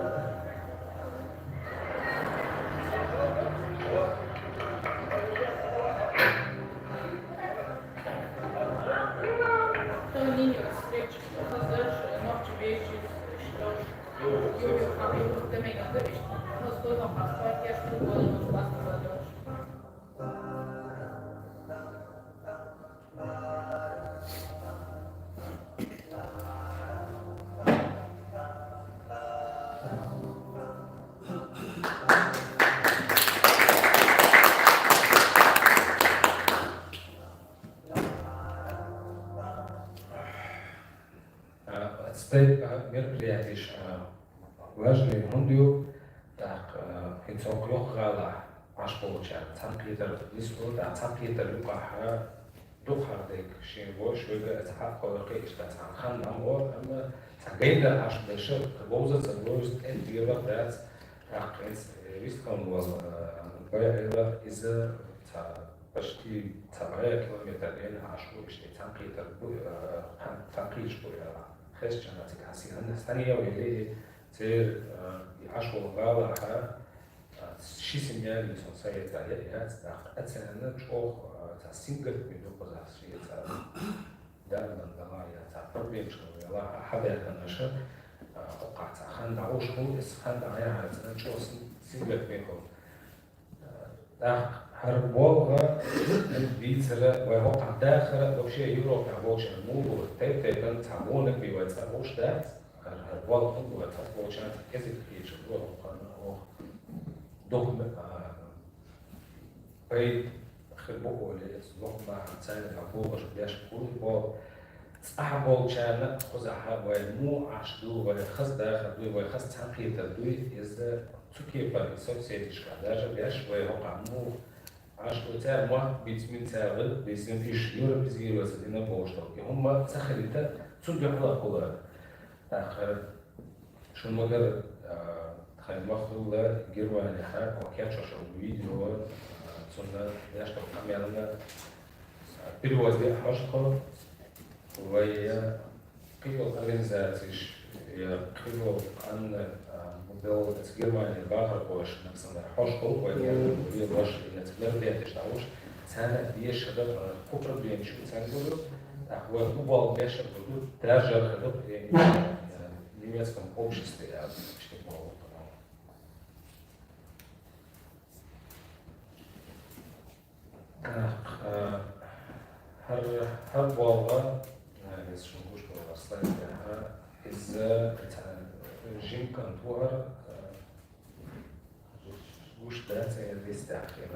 To liniju sreće, to znači noći veći što da me ga držiš. No stodno pasport, ja što godinu s pasport dođeš. Спред мероприятиш важный мундио, так инцоклох гала аш получа цанклитер диско да цанклитер лукаха духардек шево швега цхак колоке ишта цанхан намор ама цагейда аш бешер боза цагост энтира дац ракенс вискон вол баяла из почти 2 километра аш иште цанклитер цанклиш бояла христиана цикасиан станиявели цер ашвол гала шисимяли сонсаета яц да ацена чох та сингл медопозас яца дарман дала яца проблемшо яла хаберка наша оqaца хан да ошху эс хан да я ацена чох сингл мехо هربوغا البيتزا ويوقع داخل вообще Европа больше муду тепте бен тамоны бивается ушдат هربوغا бивается получается язык есть документ بيت خربوغا اللي لقمة عن هربوغا شبياش كل بو أحبول كان خزعها ومو عشدو وخز داخل دوي وخز تنقية دوي إذا تكيف السوسيتيش كذا بيش ويوقع مو عشدو تاع ما بيتمين تاعل بيسين فيش يورو بيزيرو سدينا بوشتو هم تخليته تنجح لا كلها آخر شو مقدر خلي مخلوق جرمانيا حق وكان شو فيديو صرنا يشتغل كاميرنا перевозили хашко وهي قيل организацииш قيل أن موديل Германии багар кош написано хашко وهي باش نتكلم بيها تشتغلش سنة بيش هذا كوبر بين شو سنة دول هو مبالغ بيش هذا ترجع هذا немецком обществе что было هر والله بس شو نقول شو أصلاً إذا رجيم كان توهر وش ده زي الاستعخار.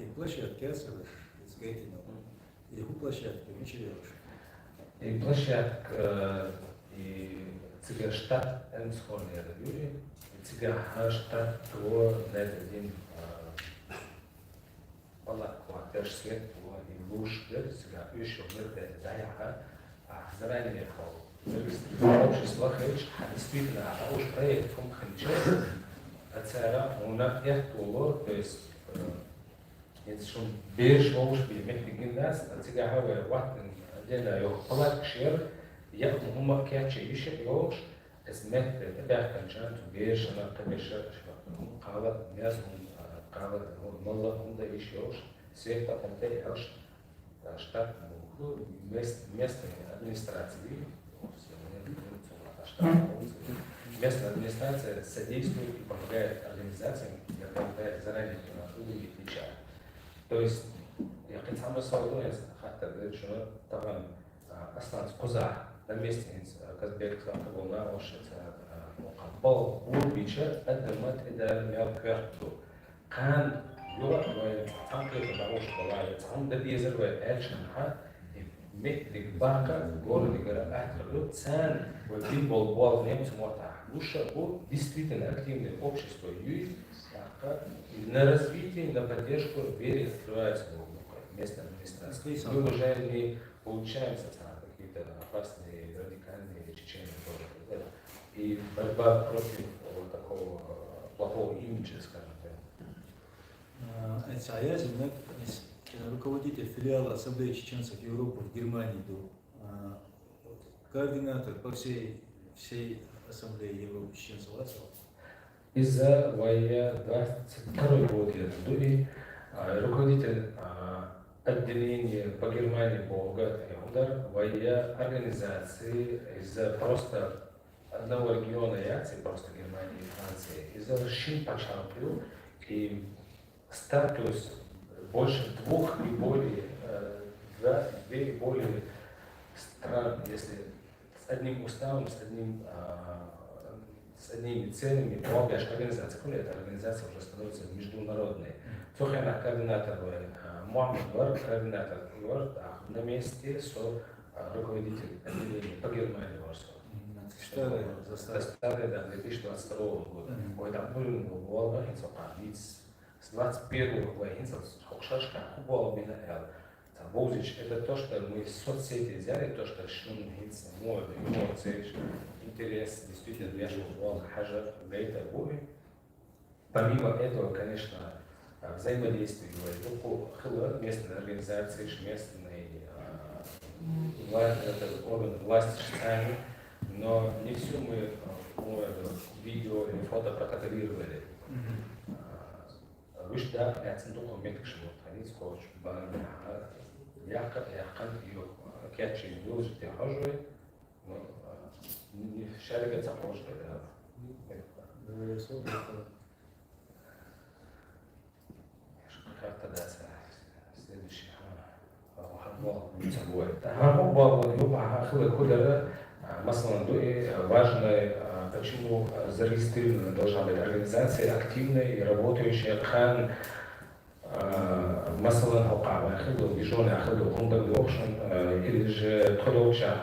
И площадки особенно, и у площадки вечерешь. И площадка, и цыгаштат Энсхорния Юрий, и цыгаштат то на этот день палатку опять свет и луж, цыга еще где-то даяха, а заранее ехал. Общество Хейч, действительно, а уж проект функционирует, а цара у нас эхтуло, то есть jetzt schon Bildschirmspiel mitbeginnen das, als ich habe warten, der Jochpalak schwer, ja, um Kerche ist ja es mit der Kanjan zu Bildschirm Kabischer, قال الناس قال والله ده يشوش سيف تنتهي هش штат местной администрации, местная администрация содействует и помогает организациям, которые заранее отвечают. То есть я хотел бы сказать, что طبعا أصلاً قزح لمست كذبك قبلنا وشت مقبل وبيشة قدمت إدارة مياه كان يوم وتنقل بعوش طلعت هم ده بيزر وأكشن ها مثل باقة قول نقرأ أحد سان وبيبول بول نيم سموتها وش هو действительно активное общество юй на развитие, на поддержку вере открывается местная администрация. Мы уже не получаем какие-то опасные радикальные чеченцы тоже. И борьба против такого плохого имиджа, скажем так. Аязин, руководитель филиала Ассамблеи чеченцев Европы в Германии был координатор по всей Ассамблее Европы чеченцев. Из-за 22 год я дури, руководитель отделения по Германии Болгат и Удар, воя организации из-за просто одного региона Яции, просто Германии и Франции, из-за Шин Пачамплю и статус больше двух и более стран, если с одним уставом, с одними целями, но опять же организация, эта организация уже становится международной. Сухена координатор Мухаммад Вар, координатор Вар, на месте руководитель отделения по Германии Варсо. Старый, да, 2022 года. Ой, там был Волга, с 21 года, Хокшашка, Хубал Бинаэл. Бозич, это то, что мы из соцсети взяли, то, что шнун гиц, мода, эмоции, интерес, действительно, для школ, хажа, гайта, бури. Помимо этого, конечно, взаимодействие, местной организации, местной органы власти сами, но не все мы видео или фото протоколировали. Выше, да, я центуху метк шмот, они скоч, баня, яхкат ее кячи юж те хожуй, но шарика цапошка, да. как-то дать следующий хаббал собой. Хаббал юба хлы кудера масалан важно, почему зарегистрирована должна быть организация активная и работающая хан масалан хокаба хлы бижоны хлы хундак докшн или же тходовча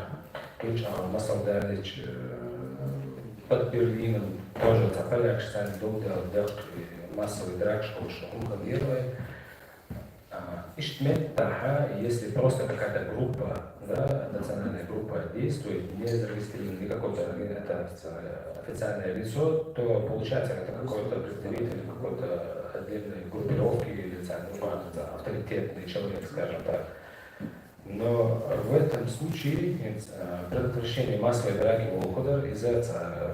кича масал далеч под Берлином тоже цапаляк штан долго дак массовый драк что он делает. Иштмет таха, если просто какая-то группа, да, национальная группа действует, не зарегистрирован какое-то официальное лицо, то получается это какой-то представитель какой-то отдельной группировки или авторитетный человек, скажем так. Но в этом случае предотвращение массовой драки Волходар из-за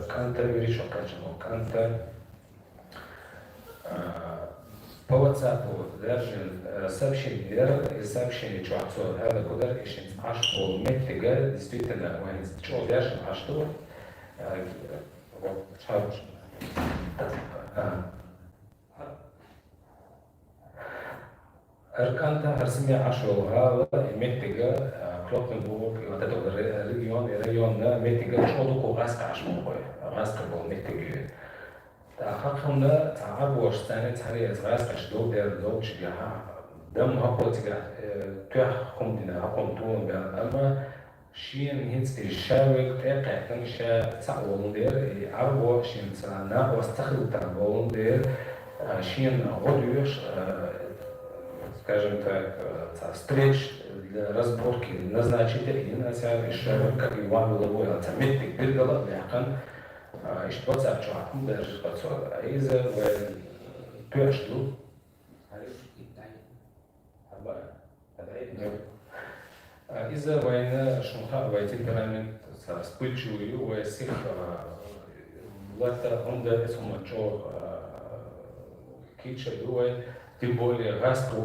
канта решок качества, канта по WhatsApp даже сообщение, сообщение чувакцов, это куда еще аж по метрига, действительно, он чего даже аж то, вот, Арканта, Арсения Ашвелгала, Метрига, Клопенбург, вот этот регион, Метрига, Чодуку, Раска Ашмухой, Раска был Метрига. حقنا تعب واشتانت هري ازغاز كشدو دير دوش جها دم هقوت جها توح قم دينا هقوم تون بيان اما شين هنس الشاوك تاقع تنشا تعوون دير عربو شين سلانا واستخدم تعوون دير شين غدوش скажем так, встреч для разборки назначителей на себя решают, как Иван Головой, Алтаметик, Биргала, Ляхан, и что за чуваком даже подсол. А из-за пешду, из-за войны шумха войти темперамент вспыльчивый, у всех лата он да сумачо кича дует. Тем более Гаску,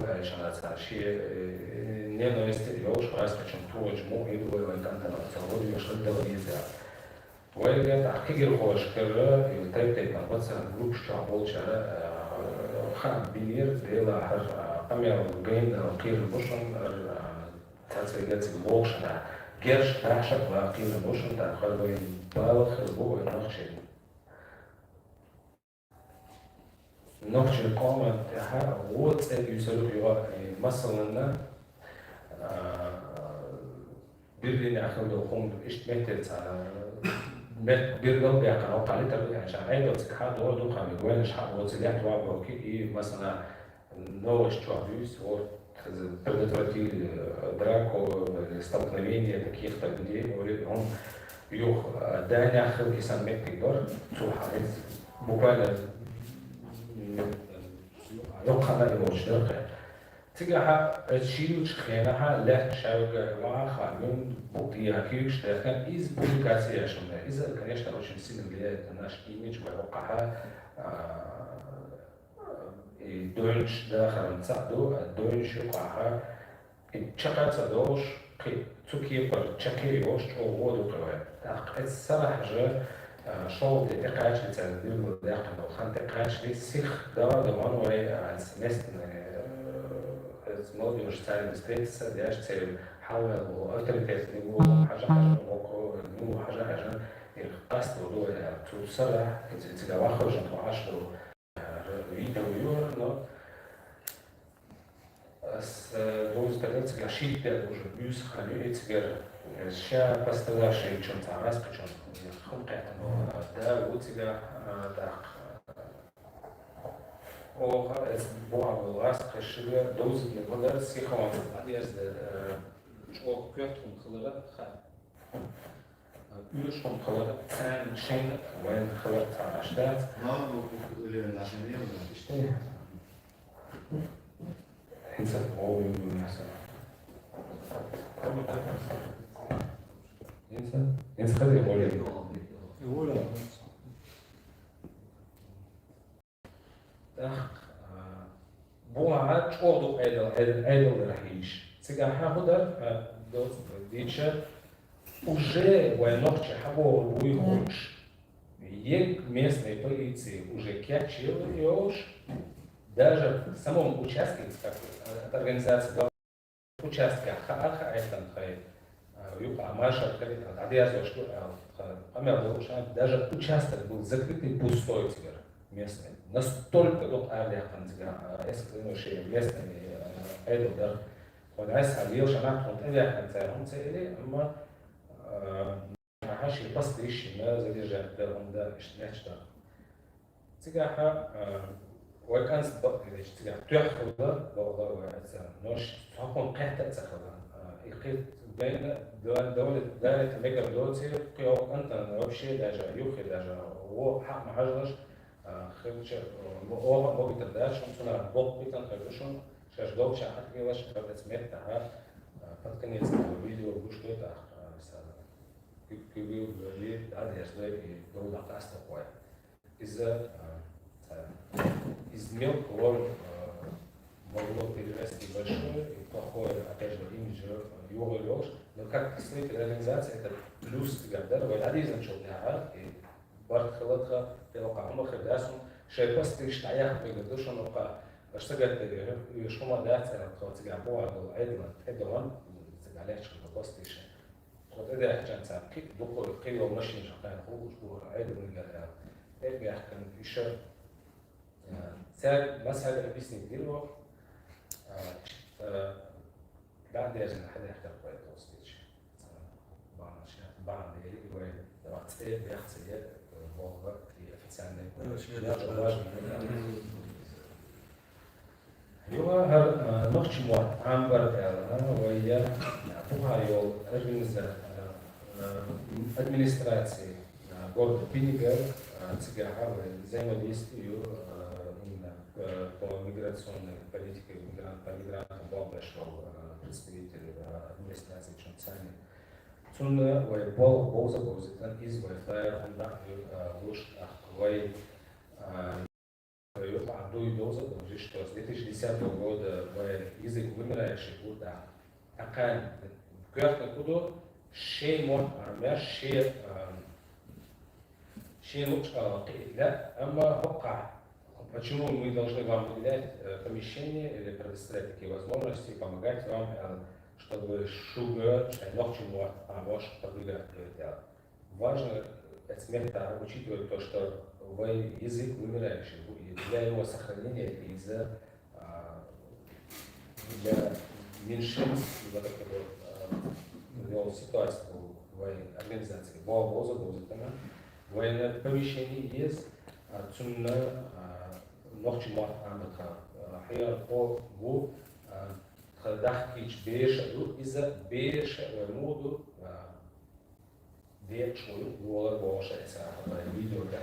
ненависть Лёш, Гаску, чем Туач, Муги, Дуэвен, Кантана, Шаддала, Нельзя. Уэльгет, Ахигер Хошкера, и Тепте, Камбаца, Групша, Волчара, Хан Билир, Дела, Амер, Гейн, Кир Бушан, Тацвегец, Волшана, Герш, Рашак, Кир Бушан, Тахарвей, Балах, Буэ, Нахшин. نوع القامة تاعها هو يسلوها مثلا برلين أخذوا خون إيش متت بيرجع بيعقلوا على ترى عشان عيدا تكحد دو خامي وين شحال وتسليح دوا بوكي مثلا نوع شوابيس هو предотвратили драку, столкновения таких людей, он юх данях и сам метридор, буквально يوقعنا المشترك تجاها تشيل شخينها لا شاوجة واخا من بطيئة كيوش لكن إز بوليكاسية شمنا إذا كان يشتغل شيء سين اللي الناس إيميج ويوقعها دوينش داخل نساعدو دوينش يوقعها تشقى تصدوش تسوكي بر تشكي يوش أو وودو قوي تاق الصراحة شغل إقاعش لتعلم داخل وخان إقاعش لسيخ دوا دوان وي السمست الموضوع مش تعلم ستيتس دياش تعلم حاول أوتوريتيت نقول حاجة موقع نقول حاجة القصد ودو توصل تلاقوا خرج عشرة فيديو يور نو с доставляется гашит для уже бюс хали эцгер ща поставляши чем-то раз причем хумтата да вот сега так о эс боа раз кашига доз не вода сихом адиас чок пёртун хлара ха Ursprung хлара цен шен вен хлара таштат Мама или наша нервная Insan oğlum mesela. İnsan da böyle. Bu ağaç oldu edel rahiş. Сега худar дича уже военнопче хабор уйхуш. Ек местной полиции уже кячил ёж. даже в самом участке, как эта организация говорит, участке даже участок был закрытый, пустой теперь местный. Настолько местными да. ونعيسها اللي شمعتهم تريح نتاعهم تسألي أما معهاش يبصليش ما زي جا دارهم دا اشتناشتا تجاها وكان سبق إذا تجاه تأخذ والله نوش تحكم قحتة تأخذ يقيت بين دولة ميجا دولتي كيو أنت نوشي داجا يوخي داجا هو حق معجرش خلش هو ما بيترداش مثلا بوق بيتن خلشون شاش دوشة حتى كيلاش قبل سمعتها под конец этого видео вышло это кивил ли да если и был наказ такой из мелкого могло перерасти большое и плохое опять же имидж его ложь, но как представитель организации это плюс гардер один человек и барт хлопка телка мы хадасом шайпас тиштаях бегдушон ока اشتغلت شو ما دات تجابوا ايضا ايضا عليه شغل بوستيشن وده عشان تعرف دكتور قيل ومشي شغال هو شهور ايضا من الجهه ايه كان في شهر سال مسألة بيسني ديرو بعد يا جماعة حدا يحتاج قوي بوستيشن بعد يقول ده وقت ايه بيحصل والله في سنة يوها هر نقش عام بردالنا وهي بوهايو администрации города Пинигер цыгаха взаимодействию именно по миграционной политике по мигрантам пришел представитель администрации Чунцани. Цунна вой бол запозитан из вайфая он да луш вой Дуй доза, что с 2010 года язык вымирающий куда такая куда куда шеймон армия шеймон да ама пока почему мы должны вам выделять помещение или предоставлять такие возможности помогать вам чтобы шуга noch чему помочь продвигать это важно это учитывая то что язык вымирающий для его сохранения и для меньшинств вот ситуацию в организации военное помещение есть цунна ночью аматха хаяр по в хадахкич беша из-за беша моду вечную вообще видео да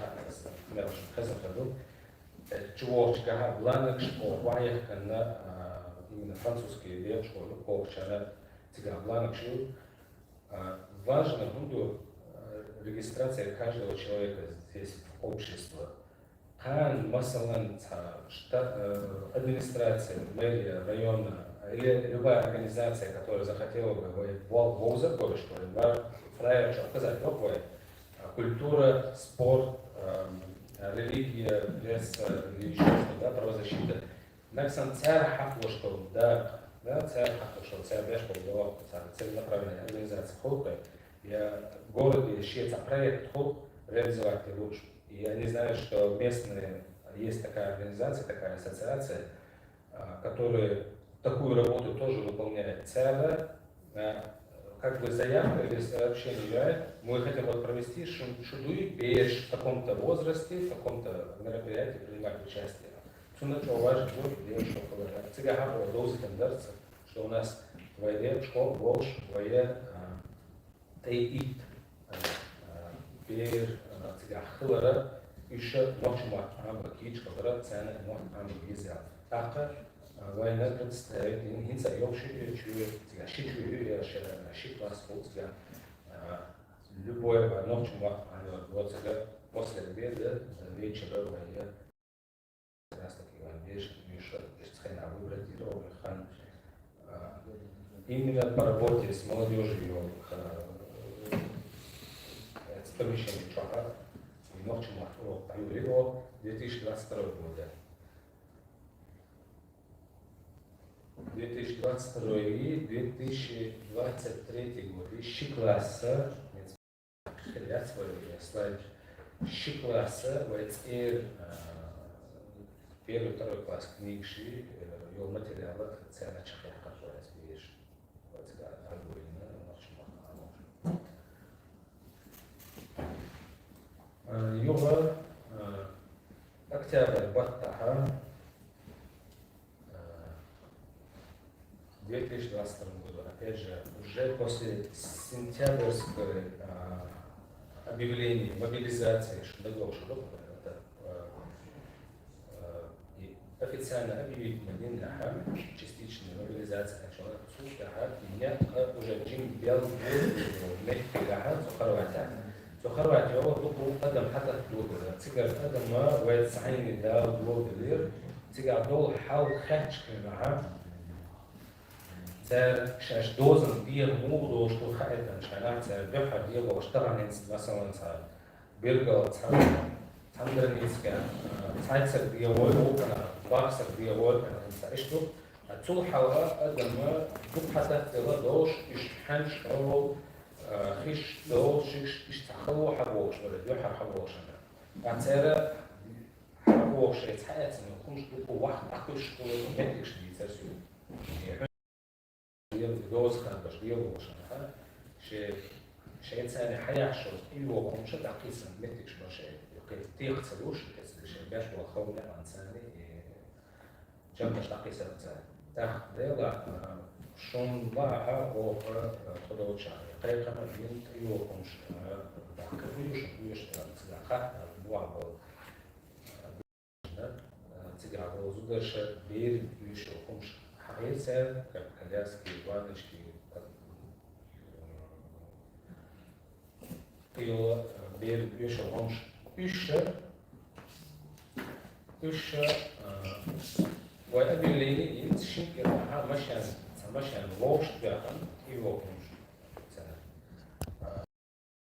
я уже чувашка бланк что ваях на именно французский девушка полчаса тебя бланк что важно буду регистрация каждого человека здесь в обществе кан масалан штат администрация мэрия района или любая организация которая захотела бы волза то что правильно сказать такое культура спорт религия, лес, или еще что-то, правозащита. Наксан царь хакло, что да, царь хакло, что царь бешко было, целенаправленная организация холка. Я в городе ищется проект холк реализовать лучше. И они знают, что местные есть такая организация, такая ассоциация, которая такую работу тоже выполняет. Царь как бы заявка или сообщение, мы хотим вот провести шудуй беш в таком-то возрасте, в таком-то мероприятии принимать участие. Сунначо важно будет, что цыгаха дозы тендерца, что у нас в войне школ, волш, в войне тейит, бер, цыгахлара, еще ночма амба кичка, бра, цена, ночма амба визя. Така война представляет инца ёвши чует шичу я шик вас полцга любое ночь вот после обеда вечера война раз таки вещь еще схема выбрать хан именно по работе с молодежью с помещением чаха и ночью 2022 года 2022 и 2023 годы Щи класса, Щи класса, первый, второй класс книгши, его материалы, цена чехия, которая спишь, Юга, октябрь, Баттаха, 2022 году, опять же, уже после сентябрьской объявления мобилизации, что это и официально объявить Мадиннаха, частичная мобилизация начала Цухаха, и я уже Джим Бел Мехтигаха, Цухарватя. Цухарватя, вот тут Адам Хата Тлудер, Цигар Адама, Вайт Сайни Дал Тлудер, Цигар Дол Хал Хачкинаха, زار شاش دوزن دير موضوع شو خائن شانات زار بحر دير واشتغل نس مثلا صار بيرجع تندر نيس كان سايتسر دير وول كنا باكسر دير وول كنا نسأشتو أتصل حوا أدم دوب حتى تلا دوش إشتحنش أو خيش دوش إشتخلو حبوش ولا بحر حبوش أنا أتسرع حبوش يتحيط إنه كمش دوب واحد أكلش كل متكش دي ترسيو جوز كان بشريو وشنها شيء حيعشر إلو ومش تعقيسا متكش بشيء يقول تيخ سلوش شيء باش بالخول عن ثاني جنبش تعقيسا ثاني تحت ديلا شون ضاع أو خدوت شعر قريب كما بين إلو ومش كفيوش كفيوش تلاقى بوع تيجي زودش بير يوش ومش حقيقة كالياسكي وانشكي يو بير يوش ومش يوش وأبي ليني ينتشين كراها مشان ووش بيعهم يوقفش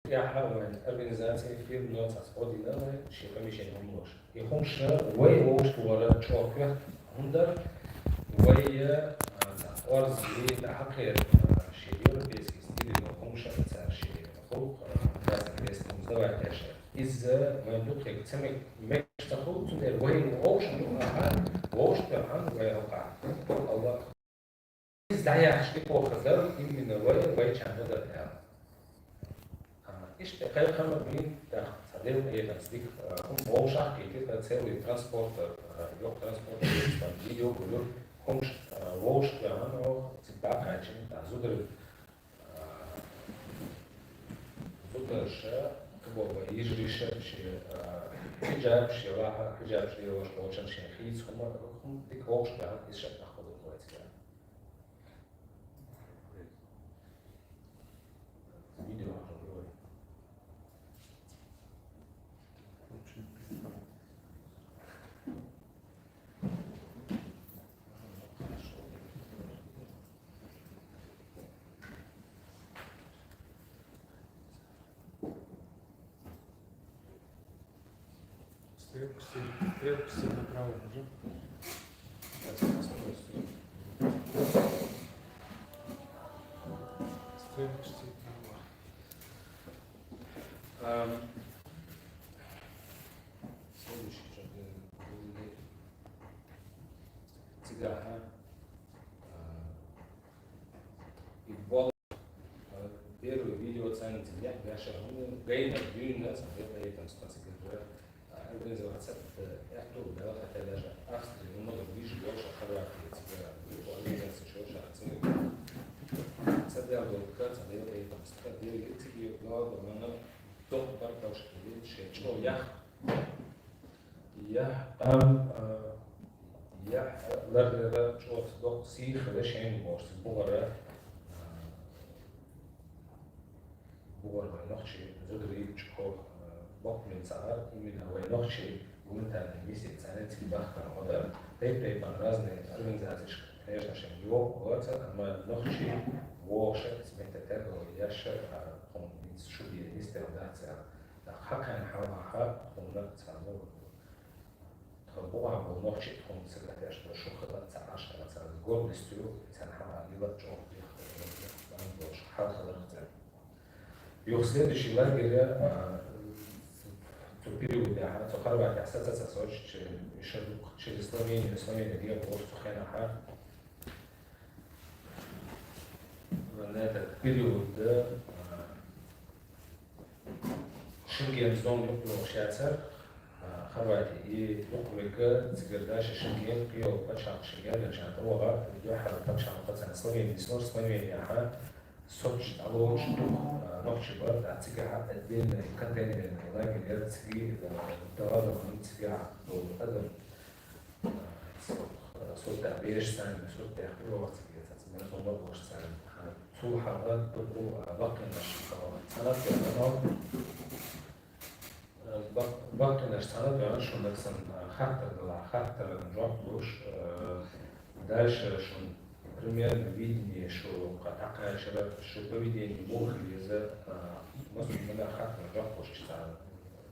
ياها وين أورجانيزاتي في النوت أسودي ده شيء كميشين هموش يخونش وين ووش ورا شوكة هندر ويا أرز لتحقيق شيء يوروبيسكي ستيل يخونش أكثر شيء فوق لازم مستوى الأشياء إذا ما يدخل تسمى مش تخوض تنير وين ووش ووش بيعهم ويوقع الله إزاي أشتكي وخزر من وين شان هذا الأمر إيش تخيل خم بين تخدم إيه تصديق ووش أحكي كده تسوي ترانسبورت يوم ترانسبورت فيديو كله همش ووش بيعملوا تبع عشان زودر شا كبوا يجري شيء حجاب شيء راح حجاب شيء وش وشان شيء خيس هم ديك ووش بيعمل إيش ناخذ الوقت يعني فيديو Стрелки направо уже. Стрелки следующий цыгаха и бол первое видео ценится для Гаша Гейна Дюна это там спасибо организоваться это было хотя даже Австрия немного ближе больше Хорватии тебе организация шоша цадел был цадел и там цадел и глава она тот бартошки видишь что я ларда что док си хлешен борс бугара нохши зудри чко бок من ساعات именно нохши гуманитарные миссии ценятся бахтар хода тейпей пан разные организации конечно же его вот ама нохши воша смета tego яша он шуби истердация хакан хава хумна цану بوع ونوخشي تكون سكرتير شو خلت تعاش مثلا جول نستيو تنحى ليلة جو بيخ حال خلت يخسر شيء لا جرا تبيرو ده تقرب على أساس أساس شيء الإسلامي دي بوش تخينا حال ونأت تبيرو ده شنجين زون يبدو شاتر خرواتي يقولك تقدرش شنجين قيو بتشعر شنجين عشان تروها يدو حد بتشعر قصة إسلامي بيسمور إسلامي يعني صوتش ألو شدوخ نقش برد أتسجع الدين كان تاني من هناك اللي تسجي الدراسة من تسجع أدم صوت تعبير سان صوت تعبير وقت كده تسمع صوت وش سان طول حرات تبقوا باقي سنة باقي سنة يعني شو مثلا خاطر نروح دوش داش شو Пример видение, что такая широко, что поведение Бога из-за можно хатно жахпошта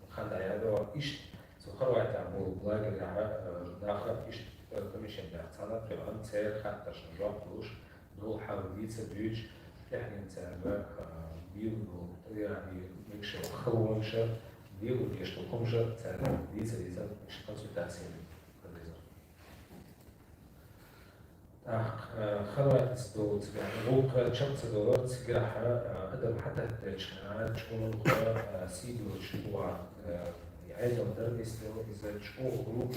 хандаядо иш сухарвайта был благодаря даха иш помещение цана прям цер хатно жахпош дол хавица бюч техница бил يعني микшер хлонша бил что комжа цер вица консультация خلوت دوت يعني روك شخص دوت سجاحة قدم حتى التشكيلات شكون الغرا سيدو شكوع يعيد مدرس له إذا شكون جروب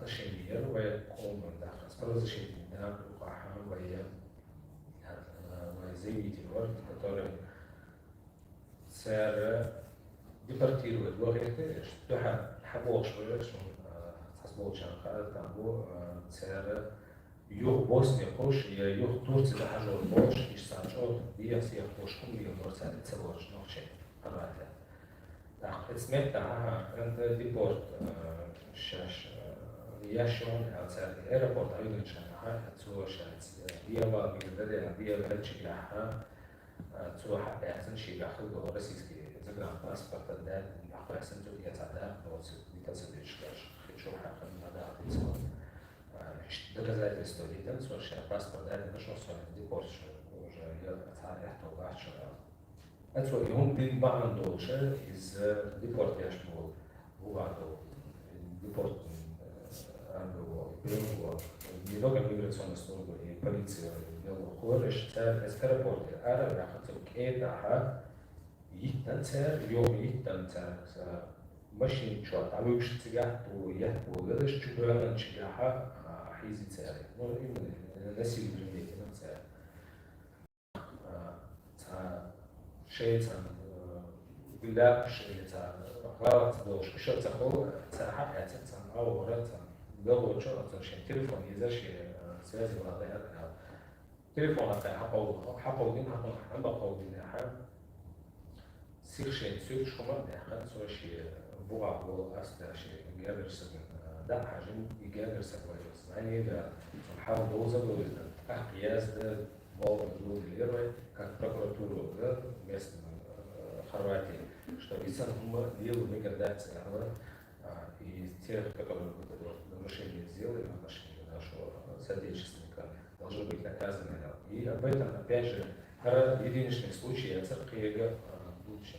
تشكيلية ويقوم من داخل سبرز شيء من داخل وقاحة وزي الورد كتار سعر ديبارتيرو الوقت ده حبوش ولا شو حسبوش عن خالد عبو سعر يوه بوسنيا خوش يا يوه تورسي ده حاجة البوش يشتاجوت بيا سيا خوش كم يوم مرسال تسوش نوشي هذا اسمه تاعها عند ديبورت شاش رياشون على الايربورت ايضا شانها تسوى شانس بيا وبيبدا بيا بلشجعها تسوى حتى احسن شيء باخذ رسيسكي زغرا باسبورت ده اخو احسن تو يتعدى نوصل بتصديش شو حق المدى تسوى доказательства виденства, что паспорт это нашел свой дипорт, уже я это удача. Это и он был бан дольше из дипорт я шел в Угаду, дипорт Ангело, Белого, немного миграционной службы и полиция Белого Хореш, это из аэропорта, я хотел это يتنسى اليوم يتنسى ماشي شو تعملوش تجاه وياه وغيرش شو بيعمل تجاهها حيزي تساعد نو الناس اللي بريميت نساعد تا شيء تا بلا شيء تا غلط دوش شو تاخو تا حق تا أو ورا تا لو شو تا شيء تلفون يزرش سياسي ولا غير تلفون هذا حقه دين حقه عم بقول دين حق سير شيء سير شو ما ده حق سوى شيء بوع بوع أصلا شيء جابر سبب ده حاجة يجابر سبب يعني ده نحاول نوصل للقياس ده بعض الدول الإيرانية كانت прокуратура да местная Хорватии, что если هم делают миграцию и тех, которые это нарушение сделали в отношении нашего соотечественника, должны быть наказаны. И об этом, опять же, в единичных случаях церкви лучше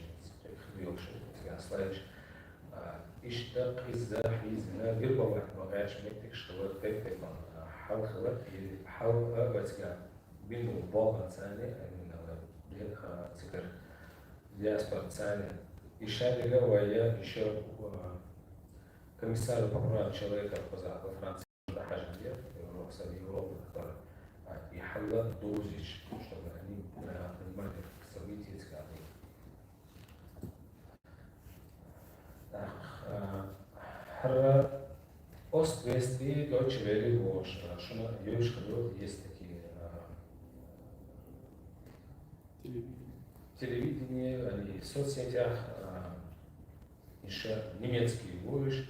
Славич اشتاق إذا قربوا وقعش ميتك شغل كيف حاول خلق حاول واسقع بينه وبابا ثاني إنه ذكر диаспора ثاني يشارك ويا يشارك комиссар по правам человека во Франции حاجة ديال Европы которая يحل دوزيش чтобы они понимали события сказали. Хр Ост-Вести Deutsche Welle Вош, что на Южном есть такие телевидение, они в соцсетях, еще немецкий Вош,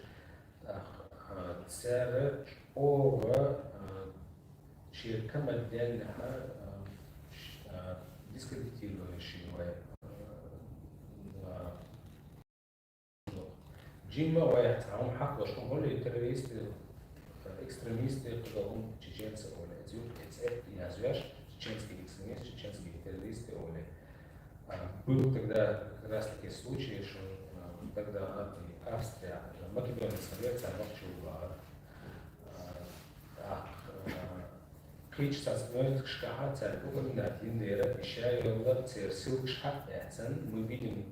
церковь, ова, черкам отдельно дискредитирующие Джимма ويحترم حق وشكون هو террористы, экстремисты, هم чеченцы, это не назовешь, чеченские экстремисты, чеченские террористы, был тогда как раз таки случай, что тогда Австрия, Македония Советская, Крич сознает шкаха Индера, мы видим,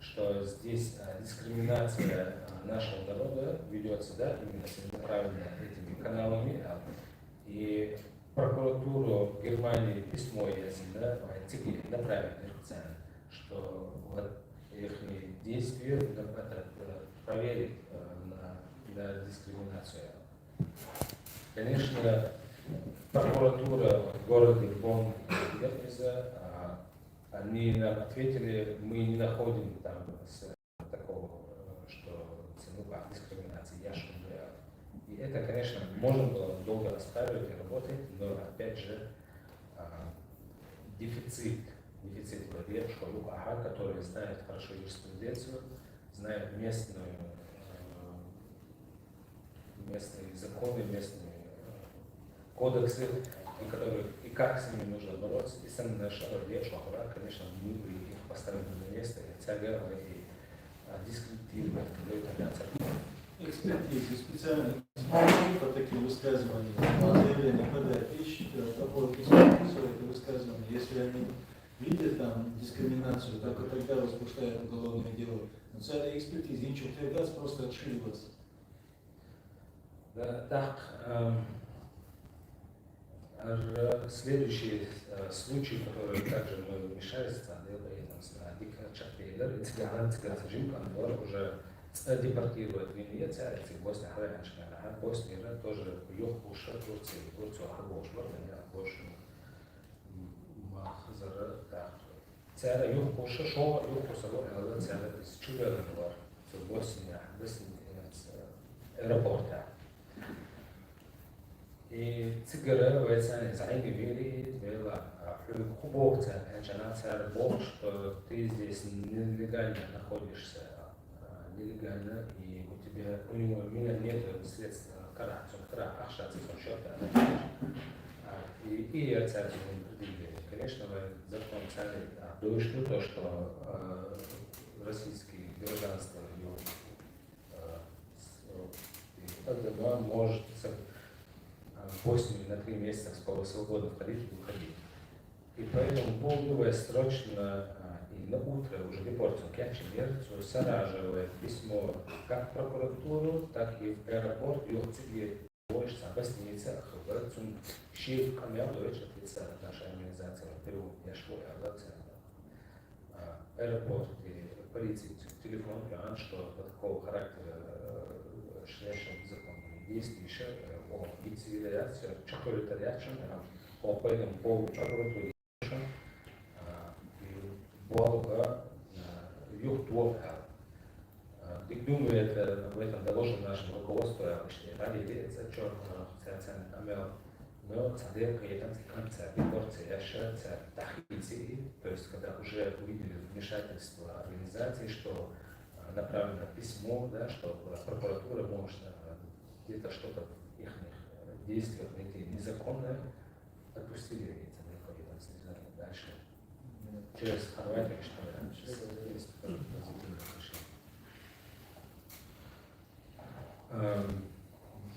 что здесь дискриминация нашего народа ведется, да, именно целенаправленно этими каналами. И прокуратуру Германии письмо есть, да, направить официально, что вот их действия проверить на дискриминацию. Конечно, прокуратура в городе Бонн они нам ответили, мы не находим там такого, что дискриминации, и это, конечно, можно было долго оспаривать и работать, но опять же дефицит людей в школе АХА, которые знают хорошо юриспруденцию, знают местные законы, местные кодексы, и как с ними нужно бороться. И сам наш речь, конечно, мы бы их поставили на место, и цель и дискредитировать итальянцев. Экспертизы специально по таким высказываниям, заявление подать, ищут такую экспертизу, это высказывание, если они видят там дискриминацию, так и тогда возбуждают уголовное дело. Но целая экспертиза, ничего утверждаться, просто отшиваться. Да, так, следующий случай, который также мы вмешательство, Дик Чапейлер, Цыган Андор уже депортирует в Венеция, Босния, Босния тоже Юг Пуша, Турцию, Ахабошбар, больше Махзара, так. Цара Юг Пуша, Шо, Юг Пусало, Цара из Чувелова, в Боснии, аэропорта. И цигара войца заинвили, вела хубовца, начинается бог, что ты здесь нелегально находишься, нелегально, и у меня нет средств кара, ахша, цифршота, и я царь предъявили. Конечно, закон царь довешло то, что российские гражданство тогда может в Боснию на 3 месяца свободно входить и выходить. И поэтому Болдовая срочно и на утро уже депортил Кячемерцу, сараживает письмо как в прокуратуру, так и в аэропорт, и в Цигре, больше, Боснийца, Ахабарцун, Шиев, Камял, дочь отвечает наша организация, Перу, Яшло, аэропорт и полиции, телефон, что такого характера шляшем законными действия, о цивилизации, чаколитариачем, о поэтому по прокуратуре, Бога, юг Туока. И думаю, это в этом доложено нашему руководству, что ранее видится, что царь Амел, но царь Каятанский концерт, порция Яша, царь Тахити, то есть когда уже увидели вмешательство организации, что направлено письмо, да, что прокуратура может где-то что-то в их действиях найти незаконное, отпустили дальше. Через Хорватию, что есть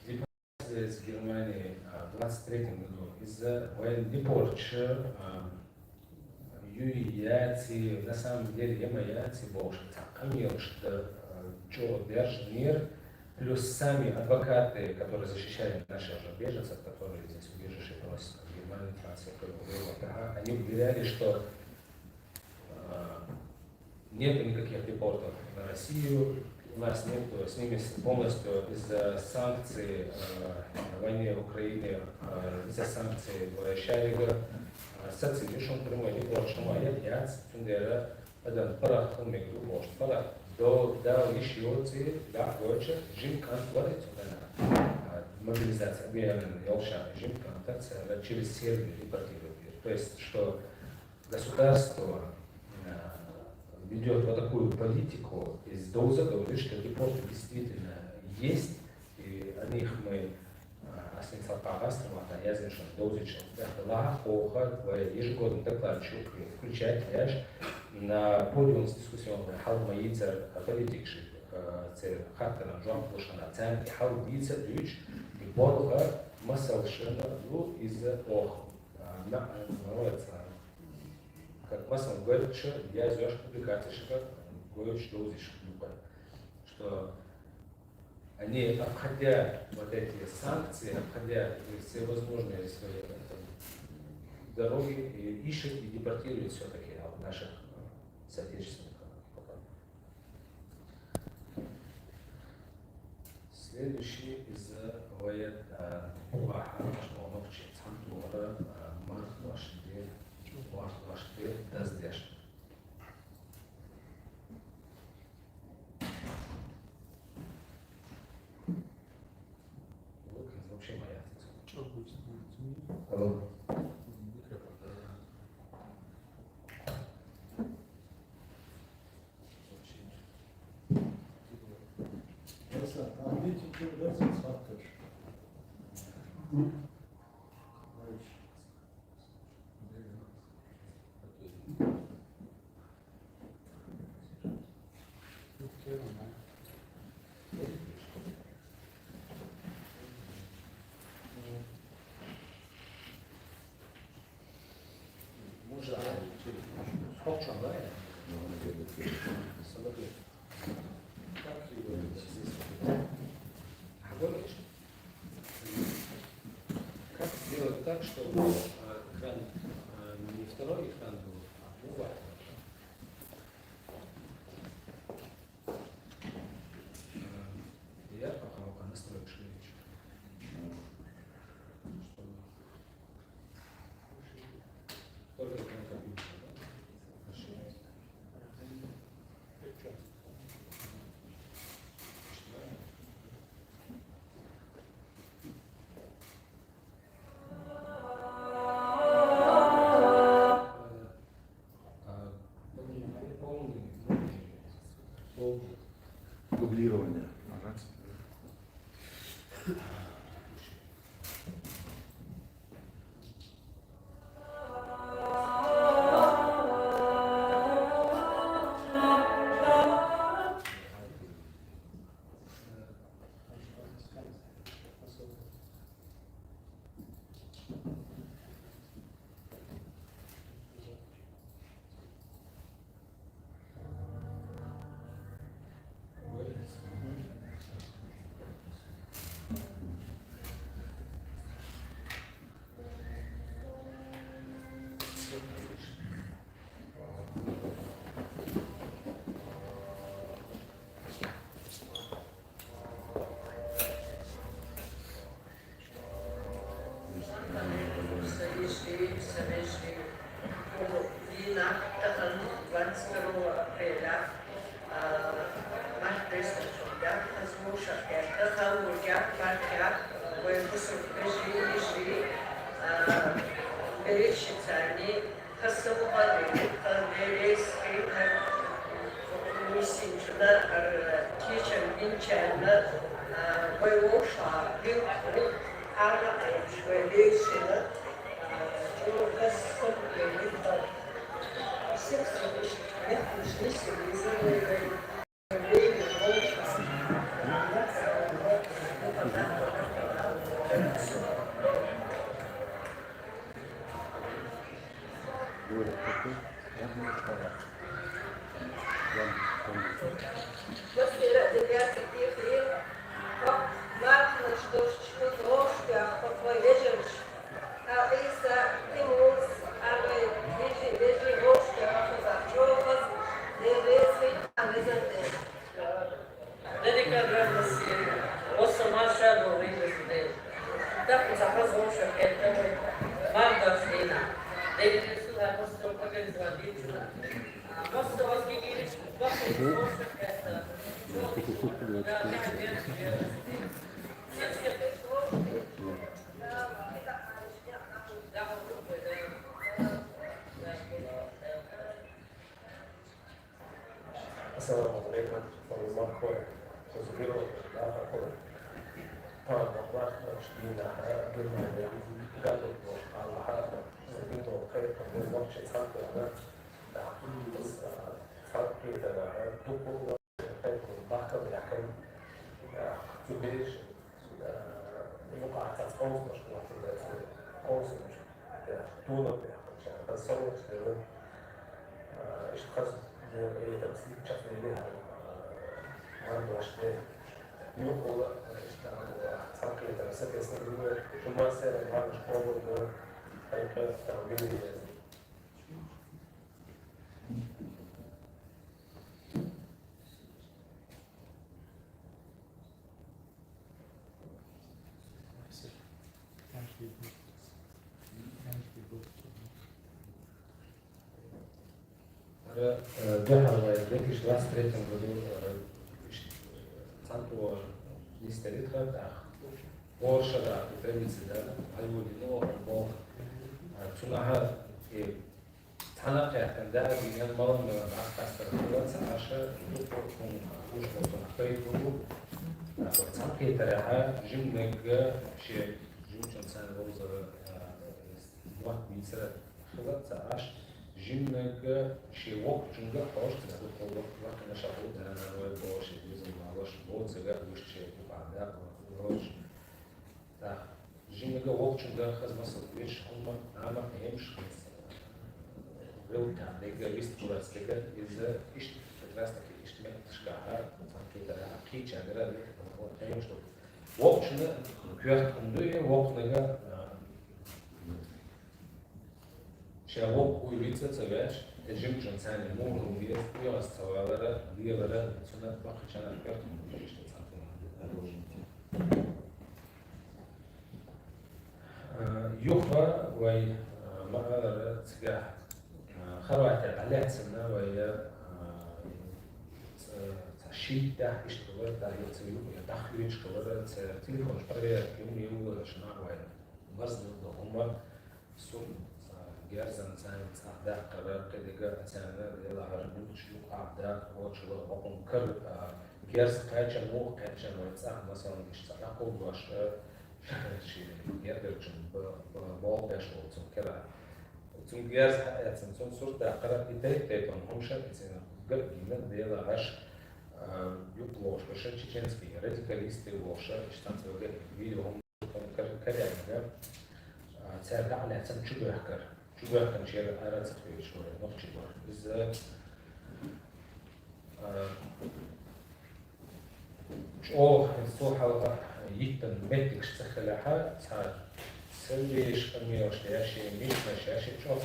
депортация из Германии в 23 году из-за военной порчи Юрий на самом деле Ямаяци больше такой, что Джо Держнир плюс сами адвокаты, которые защищали наших беженцев, которые здесь убежище просят в Германии, Франции, они уверяли, что нет никаких депортов на Россию, у нас нет с ними полностью из-за санкций войны в Украине, из-за санкций в Шарига, социализм прямой депорт, что моя яц, фундера, один парах умею может парах до еще да больше жим контворить мобилизация объявлена Елша жим контакция через Сербию депортируют. То есть что государство ведет вот такую политику, из Доуза говорит, что депорты действительно есть, и о них мы Асенсал Пагастрова, я знаю, что Доузич была плохо в ежегодном докладе, включает на подиум с дискуссионной халма яйца политикши, характера Джон Пушана, цен и хал яйца дюч, и болга масалшина из-за ох. Как масал говорит, что я сделаю публикации, что говорит, что Доузич, что они, обходя вот эти санкции, обходя все возможные свои дороги, ищут и депортируют все-таки наших соотечественников. Следующий из воен Уаха, что он учит Сантура, Махтваште, Даздеш. Вообще моя. Можно хочешь, да? Как сделать так, чтобы экран не второй экран был, а два? Я пока настрою шире. Только на компьютере. Дублирование. Samo rekao, Marko je konzumirao da kako pa nakon ština, gdje gado to Allah, gdje to kaj pa ne moće santo da santo da tupo kaj ko bakal ja kaj tu vidiš luka sa sponsor što da se konzum da tu no da se ono što هي تمثيل بشكل لها عنده أشباه يقول ساقي تمسك يستخدمه ثم سير الهام شقوه إنه هيكل تعبيري В 2023 году центр историка да Польша да традиция да айволино бол цунаха и танак яхтан да бинен малын ахтастар да аша кон уж вот хайру центр тараха жимнега ше жучан сан роза два мисра хлаца аш жимнега ше вок чунга хош да вот на шаху да на новой боше изом малош вот сега ушче пада рош да жимнега вок чунга хазмас веш он ама емш велта нега вистурас нега из иш прекрасно иш мен шкаха санкета аки чагра вот емш вок чунга кюрт кунду вок нега Şevok uyuysa seveş, ecim cinsani muğlum diye biraz savalara diyelara sonra bakışana gördüm işte zaten. Yuhra ve mağaralara çıkar. Xarvata alet sana ve şiddet işçiler da yatıyor ya dahil işçiler telefon şparaya yum şuna ve vazn da onlar son Gerçekten sen ada karar kediga sen de la harbu şu ada o çuva bakın kır gerçekten kaçan mu kaçan var mesela işte akıl başka şey gerçekten bu beş olsun kera çünkü gerçekten son sorta karar ite telefon homşa sen gırgın de la haş yuploş başka çeçenski radikalisti loşa işte böyle video kariyer Serda ala sen çubuğa kar Чугах там чья арация твоя школа, но чугах. Из-за о слухала yitten метик стахалаха цар сэлвиш амиош яши мишна яши чо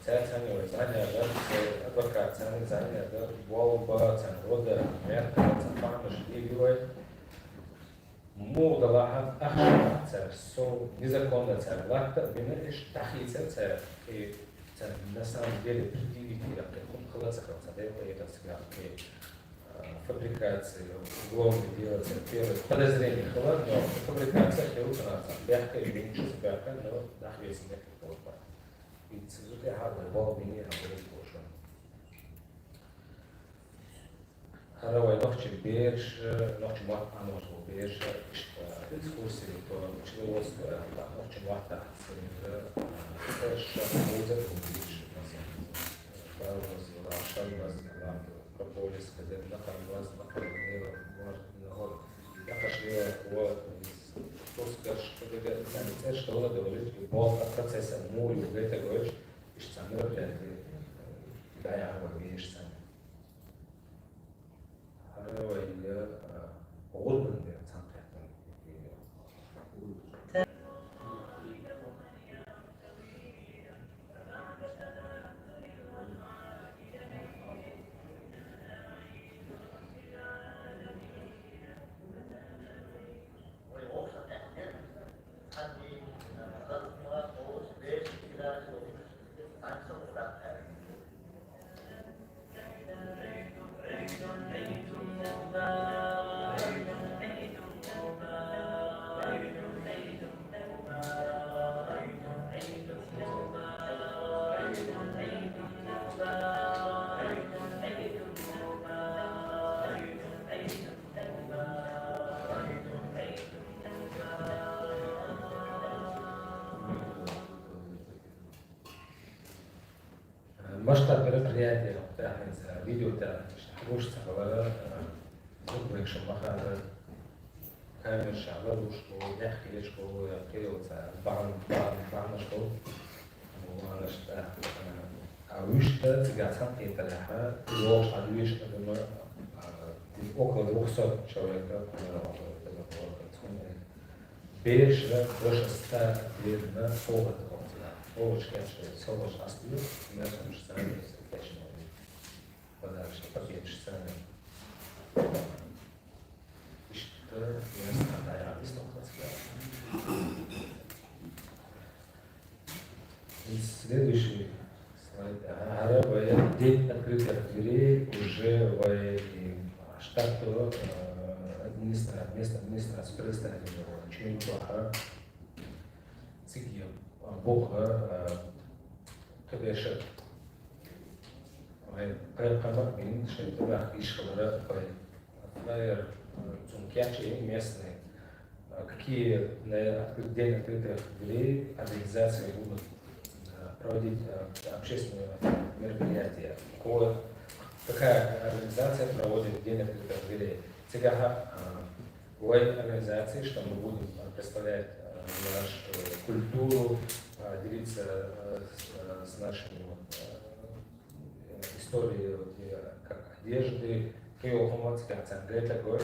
цацани вазаня да адвокат цани заня да волба цан рода мерка цапамаш ивой موضة لها أخشى царь со незаконно царь лахта бинеш тахица царь и на самом деле предъявить как хлаца да это всегда фабрикация угловное дело первое подозрение хлад но фабрикация хирургия мягкая и меньше спяка но нахвес не как и цвета хада волбине абрей поша Харавай ночи берж ночи мат анож берж экскурсии по пчеловодству ночи мата совершенно музыка увидишь Павлос Лашан вас Прополис когда накарваз накарвнева нагор я пошли вот пускаш когда там что надо говорить любого процесса мой это говоришь и что мы да я говоришь сам Харавай орган масштаб мероприятия, видео, рушится, говорят, звук шамахара, камер шабар, ушку, яхтилечку, периодца, бан, школ, а вышта, цигацам, это ложь, а вышта, около 200 человек, Beşler başta yerine soğuk atıldı. Soğuk geçti, soğuk astı. Mesela şu sene geçti. Kadar işte geçti. İşte mesela dayağı istokladı. Следующий слайд. День открытия дверей уже в штату местной администрации представителя очень плохо. Цигия, Бога, Кадеша. Папа Мин, Шайтабах, Ишхалара, Фаер, Цункячи, местные. Какие на день открытых дверей организации будут проводить общественные мероприятия? Какая организация проводит день открытых дверей? Цигага в организации, что мы будем представлять нашу культуру, делиться с нашими историей, как одежды, киофоматская оценка, это гош,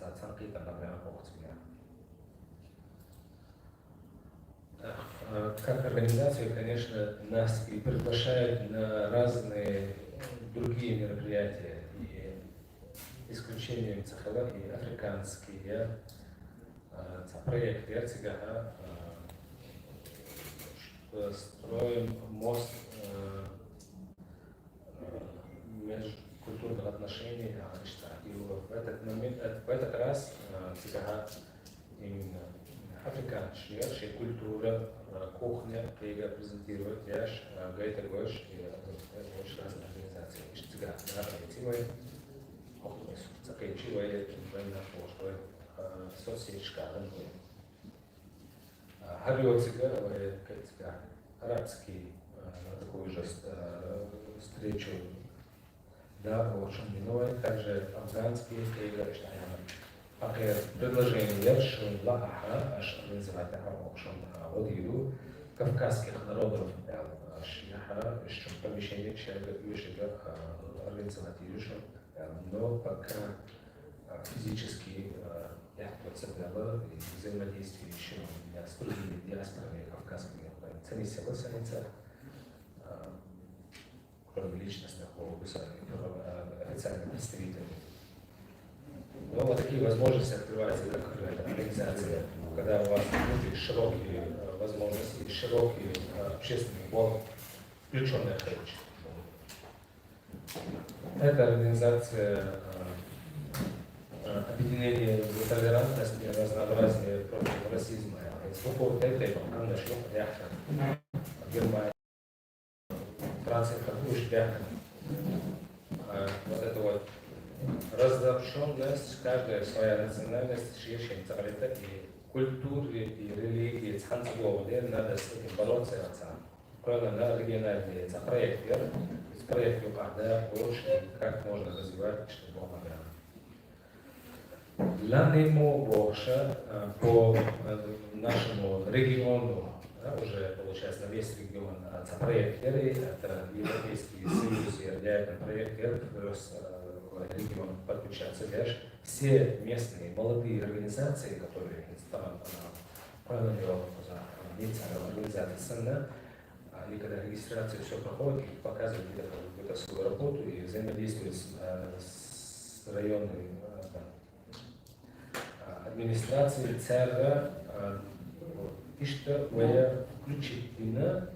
оценки там, например, как организация, конечно, нас и приглашают на разные другие мероприятия, и исключением цехала и африканские проекты Цигага, строим мост межкультурных отношений, и в этот раз Цигага именно африканская культура, кухня, книга презентирует яш, гайта гош и очень разные организации. Цигага, например, заканчивая война прошлое, соцсеть шкафом. Хариоцика, арабский, на такую же встречу, да, очень минует, также афганские, предложение, что Лаха, аж называть Лаху, кавказских народов, Шляха, что помещение человека, организовать еще. Но пока физически я процедила и взаимодействие еще с другими диаспорами кавказскими ценится ценится, кроме личностных официальных представителей. Но вот такие возможности открываются как организация, когда у вас внутри широкие возможности, широкий общественный блок, включенная встреча. Это организация объединения толерантности и разнообразия против расизма. Вот это и команда Шлюхляхта, Германия, Франция, Катушляхта. Вот это вот разобщенность, каждая своя национальность, ширшим царета и культуры, и религии, цханцгово, надо с этим бороться. Кроме на региональные проекты, проект ЮКАДа, больше, как можно развивать, чтобы было нравится. Для него больше по нашему региону, да, уже получается на весь регион, проект это Европейский Союз, и для этого проекта регион подключаться дальше. Все местные молодые организации, которые организации, и когда регистрация все проходит, показывают где-то свою работу и взаимодействуют с районной администрацией ЦРГ, и что включительно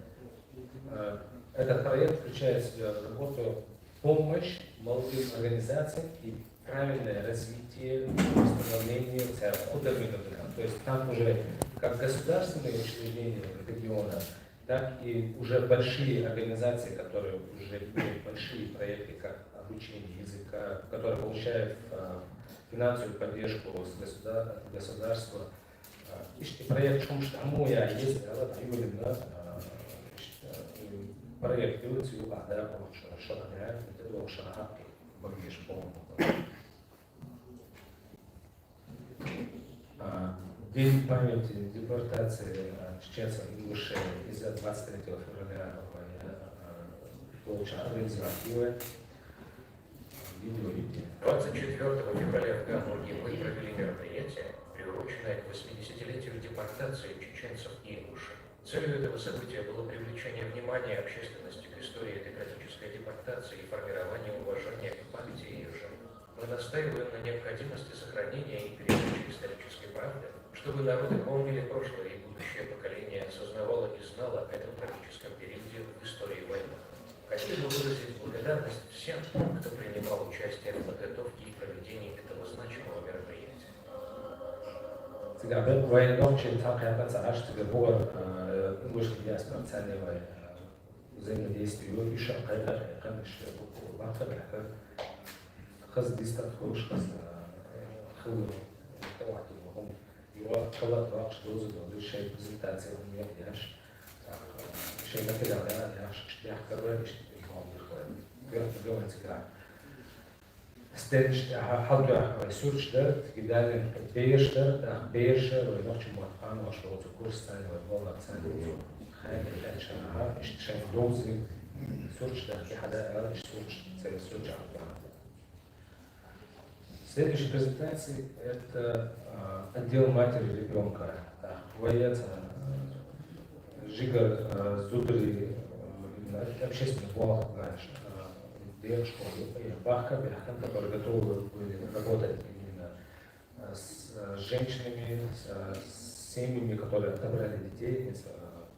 этот проект включает в себя работу, помощь молодым организациям и правильное развитие установления ЦРГ. То есть там уже как государственные учреждения региона, так и уже большие организации, которые уже имеют большие проекты, как обучение языка, которые получают финансовую поддержку с государства. И проект «Шумштаму» я ездил, именно проекты цю ада що надає до шага багаж полного. День памяти депортации чеченцев и ингушей из-за 23 февраля получил организацию видео. 24 февраля в Гамбурге мы провели мероприятие, приуроченное к 80-летию депортации чеченцев и ингушей. Целью этого события было привлечение внимания общественности к истории этой трагической депортации и формирование уважения к памяти ее жертв. Мы настаиваем на необходимости сохранения и передачи исторической правды, чтобы народы помнили прошлое и будущее поколение осознавало и знало о этом трагическом периоде в истории войны. Хотели бы выразить благодарность всем, кто принимал участие в подготовке и проведении этого значимого мероприятия. Сега бе военном че така цараш тега бор ингушки диаспора ценеве взаимодействие и шакайда конечно баха баха хаз дистат хош хаз хыл товарки вон его калат ваш дозу до шей презентация у меня яш шей материал яш штях короче говорится как ستيج حضر سورشدر جدال بيشدر بيشر ونوع موافقان وشروط كورس ثاني والوضع ثاني خارج الأنشاء اشتشاف دوزي سورشدر في حدا سورش Следующая презентация – это отдел матери ребенка. Воец Жига Зудри, общественный блог, школы Бахка, которые готовы были работать именно с женщинами, с семьями, которые отобрали детей,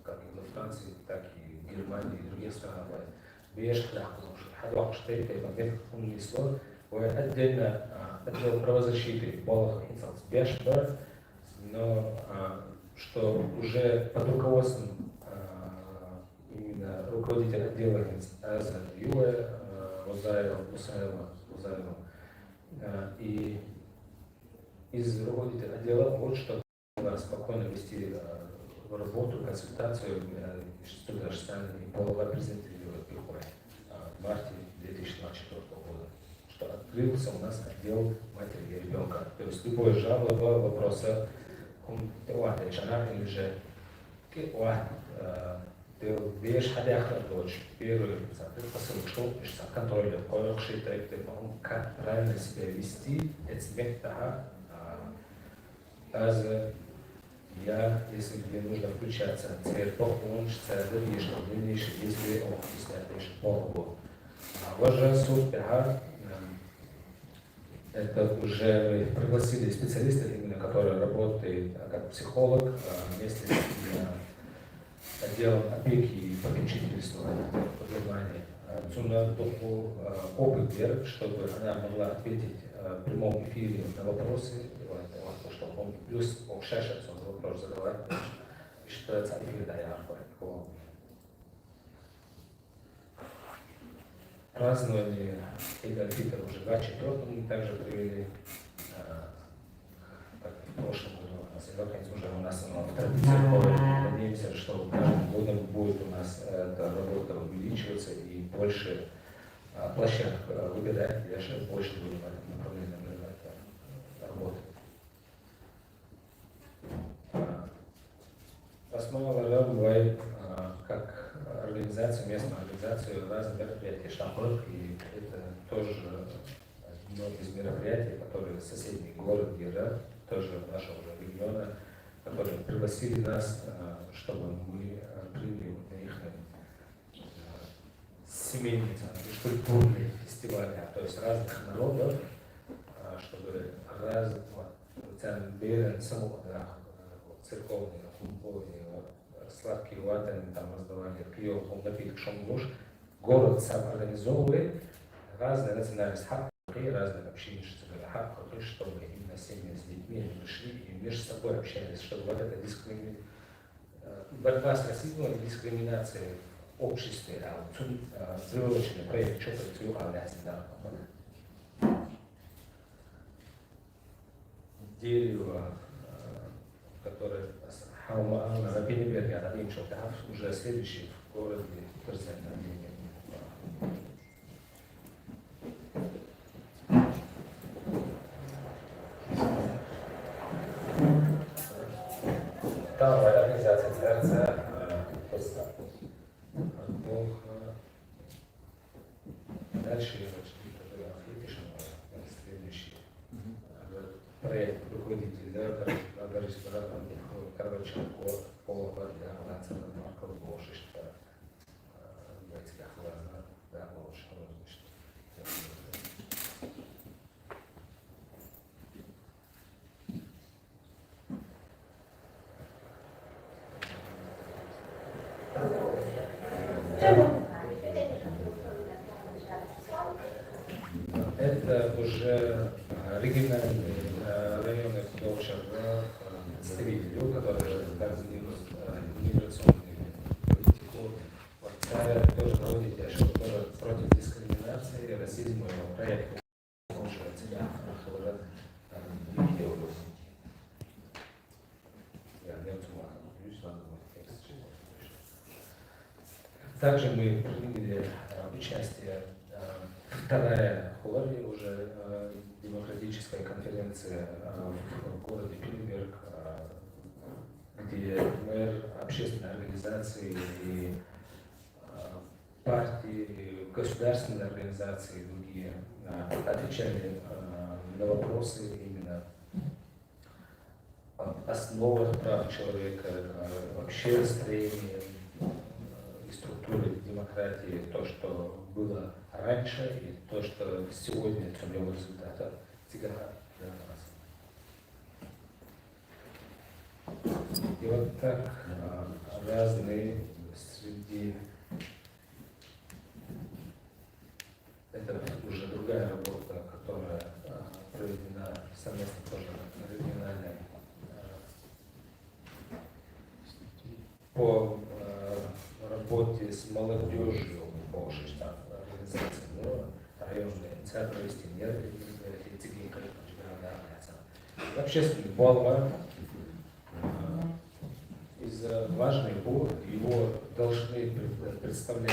как и во Франции, так и в Германии и других странах. Отдельно отдел правозащиты Балах Инсалс Бешбер, но что уже под руководством именно руководителя отдела Аза Юэ Узаева, и из руководителя отдела вот что спокойно вести работу, консультацию с Татарстаном и половой презентировать в марте 2024 года, что открылся у нас отдел матери и ребенка. То есть любой жалоба, вопроса, или же ты видишь, хотя дочь, первый посыл, что контроль, как правильно себя вести, это я, если тебе нужно включаться, церковь, он церковь, если он лишь полгода. Важно суд, это уже мы пригласили специалистов, именно которые работают как психолог вместе с отделом опеки и попечительства в Германии. Цуна духу опыт, чтобы она могла ответить в прямом эфире на вопросы, что он плюс шеша вопрос задавать, и что это празднование Эйд-аль-Фитр уже 24-го мы также провели, как в прошлом году у нас уже у нас традиция, надеемся, что каждым годом будет у нас эта работа увеличиваться и больше площадок выбирать, и больше будем направления работать. Основа бывает как организацию, местную организацию разных мероприятий, Шамбург, и это тоже одно из мероприятий, которые соседний город Гера, тоже нашего региона, которые пригласили нас, чтобы мы приняли на их семейный культурный фестиваль, то есть разных народов, чтобы церковные, сладкие ваты, там раздавали пьем, напиток, шамгуш. Город сам организовывает разные национальности, разные общины, чтобы именно семьи с детьми пришли и между собой общались, чтобы вот эта борьба с расизмом и дискриминацией в обществе, зрелочный проект, что-то дерево, которое на Пенеберге отдадим шоктав, уже следующий в городе Терзен. Там организация ЦРЦ дальше пишем следующий проект руководителя короче полова для национального маркова больше что в этих охватах да больше это уже региональные районы Долшара представителей, которые координируют миграционные политику. Тоже проводит город против дискриминации, расизма, проект. Также мы приняли участие вторая Холландия, уже демократическая конференция в городе Пенеберг, где мэр, общественные организации и партии, и государственные организации и другие отвечали на вопросы именно основах прав человека, вообще строение и структуры демократии, то, что было раньше, и то, что сегодня требует результата для нас. И вот так разные среди... Это уже другая работа, которая проведена совместно тоже на региональной по работе с молодежью, по штаб организации, районные инициаторы, стенеры, общественный балва из-за важный город, его должны представлять.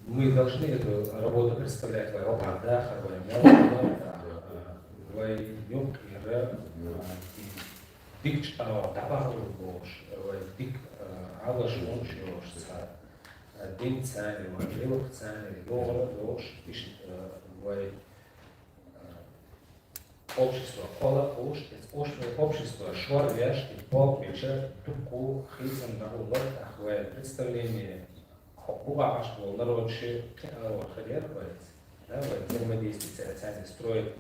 Мы должны эту работу представлять в Албанах, в Вайнюк и Рэм, и Дик Табаху Бош, Дик Алаш Моншиошца, Дин Цани, Вайнюк Цани, Лора Бош, пишет общество, Кола Ош, общество Шварвяш и Пол Вечер, Туку, Хизм, Нагулот, Ахвай, представление Хокуа, что народ ши, взаимодействие социально строит,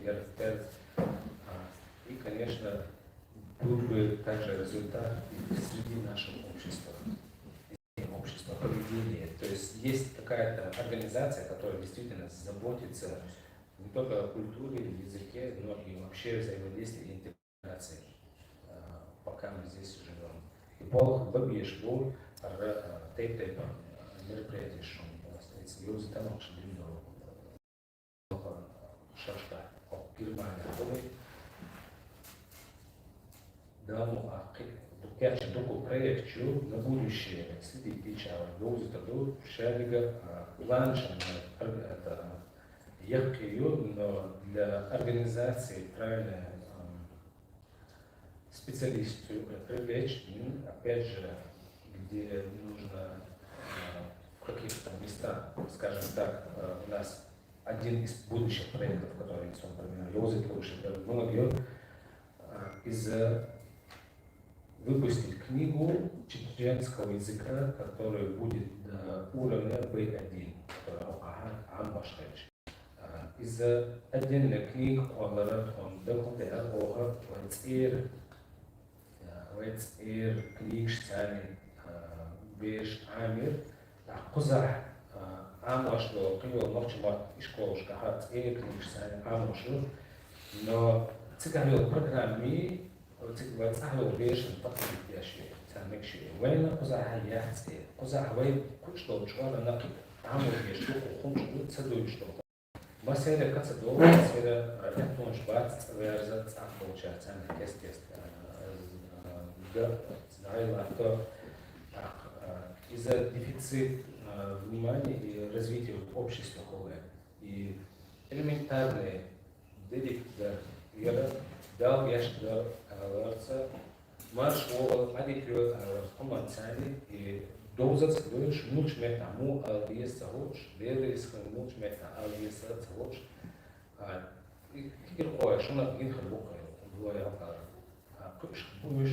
и, конечно, был бы также результат среди нашего общества, поведения. То есть есть какая-то организация, которая действительно заботится не только о культуре, языке, но и вообще взаимодействии и интеграции, пока мы здесь живем. И Бог выбьешь был тейп мероприятие, что он там шашка Германия, да, ну а я такой проект на будущее следить печально, доузы таду шарига планшем это яркий, но для организации правильно специалисту привлечь, опять же, где нужно в каких-то местах, скажем так, у нас один из будущих проектов, который я например, Йозеф Лушев, выпустить книгу чеченского языка, которая будет до уровня B1, из отдельных книг он доходит Вайцер, книг Штани, Беш, Амир, Кузах, Амошло, Кривол, Мовчимат, и школа Шкахат, книг Штани, Амошло, но цикавил программе цикавил Беш, Пакет Яши, Тамекши, Вайна Кузах Яхти, Кузах Вай, Кучло, Чуана Накит, Амош Беш, Хунчу, Цадуй, что Masele katse dolgu, masele etnoş bat verza цахолча цами кестест. Знаю, что из-за дефицита внимания и развития общества и элементарные dedikler ya da yaşlılar varsa marş o adikliyor ama seni dozat görüş muç meta mu aliyesa hoş değeri muç meta aliyesa hoş fikir koy şuna gidip bakıyor bu ya kuş kuş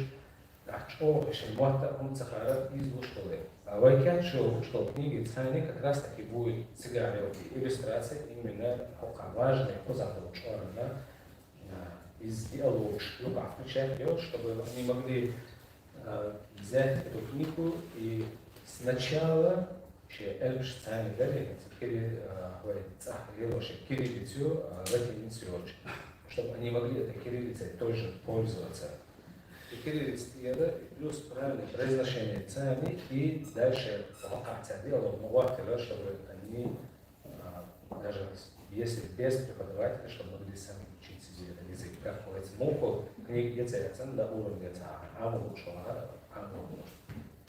что шельмота он сахара из школы. А вайкан что книги цены как раз таки будет сигареты, иллюстрации именно важные по заходу черно из диалога, включать ее, чтобы они могли взять эту книгу и сначала эльш цены дали, кириллицу, чтобы они могли этой кириллицей тоже пользоваться. И кириллица плюс правильное произношение цены и дальше локация диалога, чтобы они даже если без преподавателя, чтобы могли сами учить себе этот язык. Как говорится, мол, книги ценятся до уровня цеха, а мы лучше, а мы лучше.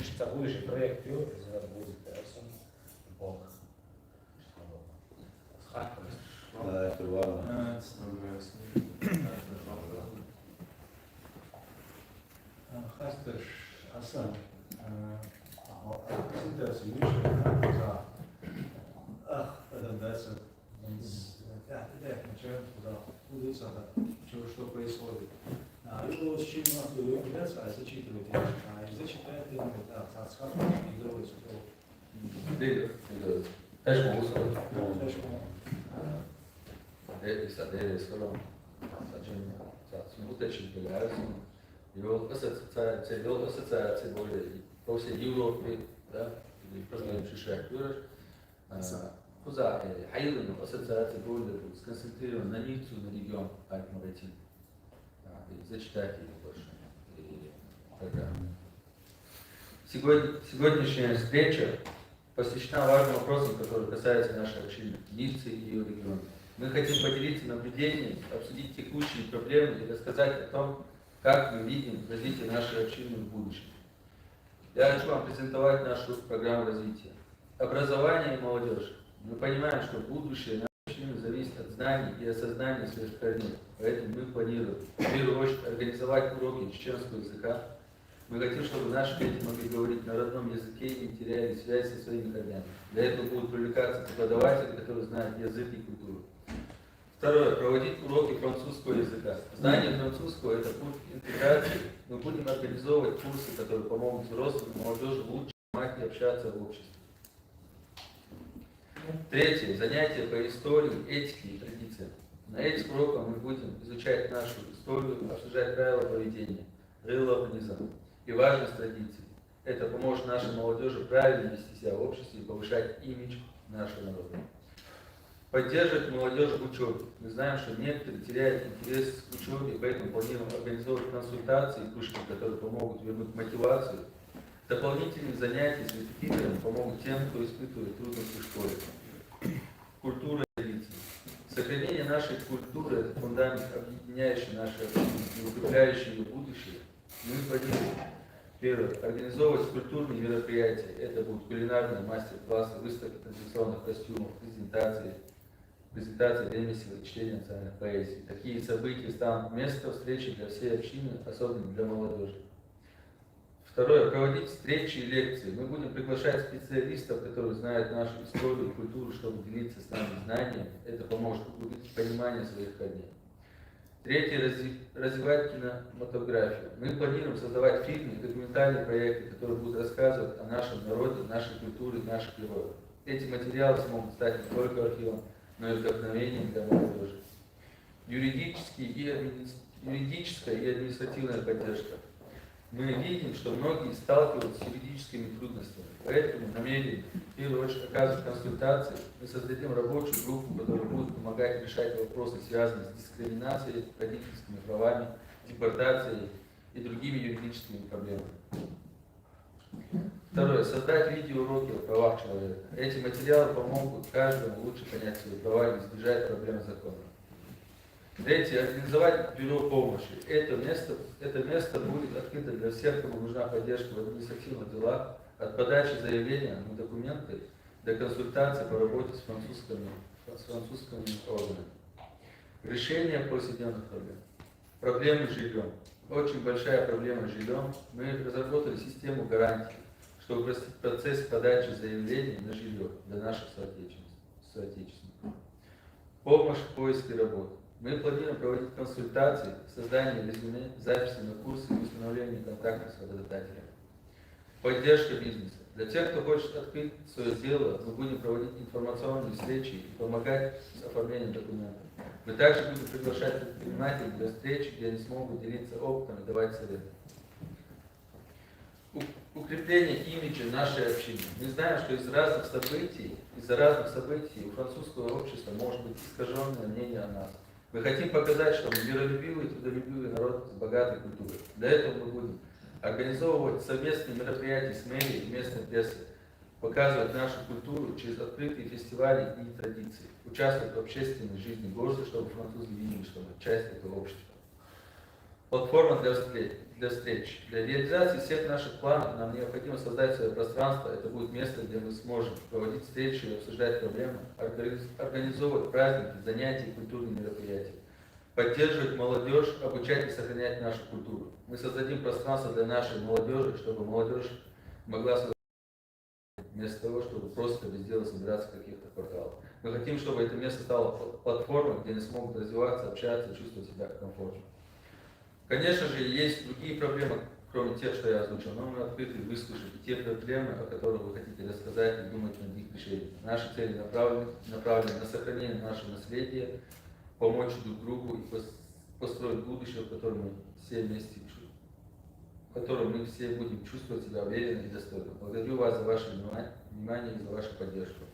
Что будет проект, это будет person, Бог. Да, это важно. Хастер Асан, презентацию Миши, да. Ах, это дальше. Да, начнем туда, удается, что происходит. Его очень много является, а зачитывает, и зачитает, и да, схватывает, и делает, что... Эшмо усадил. Садея скоро. Саджин, смуточек появляется. Его ассоциация более по всей Европе, да, или просто шишак выраж. Куза, хайден ассоциация более сконцентрирована на Ниццу, на регион Альп-Маратин. Зачитать ее больше. Сегодняшняя встреча посвящена важным вопросам, которые касаются нашей общины, Ниццы и ее региона. Мы хотим поделиться наблюдениями, обсудить текущие проблемы и рассказать о том, как мы видим развитие нашей общины в будущем. Я хочу вам презентовать нашу программу развития. Образование и молодежь. Мы понимаем, что будущее нашей общины зависит от знаний и осознания своих корней. Поэтому мы планируем в первую очередь организовать уроки чеченского языка. Мы хотим, чтобы наши дети могли говорить на родном языке и не теряли связь со своими корнями. Для этого будут привлекаться преподаватели, которые знают язык и культуру. Второе. Проводить уроки французского языка. Знание французского – это путь интеграции. Мы будем организовывать курсы, которые помогут взрослым и молодежи лучше понимать и общаться в обществе. Третье. Занятия по истории, этике и традициям. На этих уроках мы будем изучать нашу историю, обсуждать правила поведения, и важность традиций. Это поможет нашей молодежи правильно вести себя в обществе и повышать имидж нашего народа. Поддерживать молодежь в учебе. Мы знаем, что некоторые теряют интерес к учебе, поэтому планируем организовывать консультации и кружки, которые помогут вернуть мотивацию. Дополнительные занятия с репетиторами помогут тем, кто испытывает трудности в школе. Культура и традиции. Сохранение нашей культуры – это фундамент, объединяющий наши общины и укрепляющий ее будущее. Мы планируем, первое, организовывать культурные мероприятия. Это будут кулинарные мастер-классы, выставки традиционных костюмов, презентации ремесел и чтения национальных поэзий. Такие события станут местом встречи для всей общины, особенно для молодежи. Второе. Проводить встречи и лекции. Мы будем приглашать специалистов, которые знают нашу историю и культуру, чтобы делиться с нами знаниями. Это поможет углубить понимание своих корней. Третье. Развивать кинематографию. Мы планируем создавать фильмы и документальные проекты, которые будут рассказывать о нашем народе, нашей культуре, наших героях. Эти материалы смогут стать не только архивом, но и вдохновением для молодежи. Юридическая и административная поддержка. Мы видим, что многие сталкиваются с юридическими трудностями, поэтому намерены в первую очередь оказывать консультации. Мы создадим рабочую группу, которая будет помогать решать вопросы, связанные с дискриминацией, родительскими правами, депортацией и другими юридическими проблемами. Второе. Создать видеоуроки о правах человека. Эти материалы помогут каждому лучше понять свои права и избежать проблем закона. Третье. Организовать бюро помощи. Это место будет открыто для всех, кому нужна поддержка в административных делах, от подачи заявления на документы до консультации по работе с французскими органами. Решение повседневных проблем. Проблемы с жильем. Очень большая проблема с жильем. Мы разработали систему гарантий, чтобы упростить процесс подачи заявлений на жилье для наших соотечественников. Помощь в поиске работы. Мы планируем проводить консультации, создание резюме, записи на курсы и установление контактов с работодателями. Поддержка бизнеса. Для тех, кто хочет открыть свое дело, мы будем проводить информационные встречи и помогать с оформлением документов. Мы также будем приглашать предпринимателей для встреч, где они смогут делиться опытом и давать советы. Укрепление имиджа нашей общины. Мы знаем, что из-за разных событий у французского общества может быть искаженное мнение о нас. Мы хотим показать, что мы миролюбивый и трудолюбивый народ с богатой культурой. Для этого мы будем организовывать совместные мероприятия с мэрией и местной прессой, показывать нашу культуру через открытые фестивали и традиции, участвовать в общественной жизни города, чтобы французы видели, что мы часть этого общества. Платформа для встреч. Для реализации всех наших планов нам необходимо создать свое пространство. Это будет место, где мы сможем проводить встречи, обсуждать проблемы, организовывать праздники, занятия и культурные мероприятия, поддерживать молодежь, обучать и сохранять нашу культуру. Мы создадим пространство для нашей молодежи, чтобы молодежь могла вместо того, чтобы просто без дела собираться в каких-то кварталах. Мы хотим, чтобы это место стало платформой, где они смогут развиваться, общаться, чувствовать себя комфортно. Конечно же, есть другие проблемы, кроме тех, что я озвучил, но мы открыты выслушать и те проблемы, о которых вы хотите рассказать и думать над их решением. Наши цели направлены на сохранение нашего наследия, помочь друг другу и построить будущее, в котором мы все вместе будем чувствовать себя уверенно и достойно. Благодарю вас за ваше внимание и за вашу поддержку.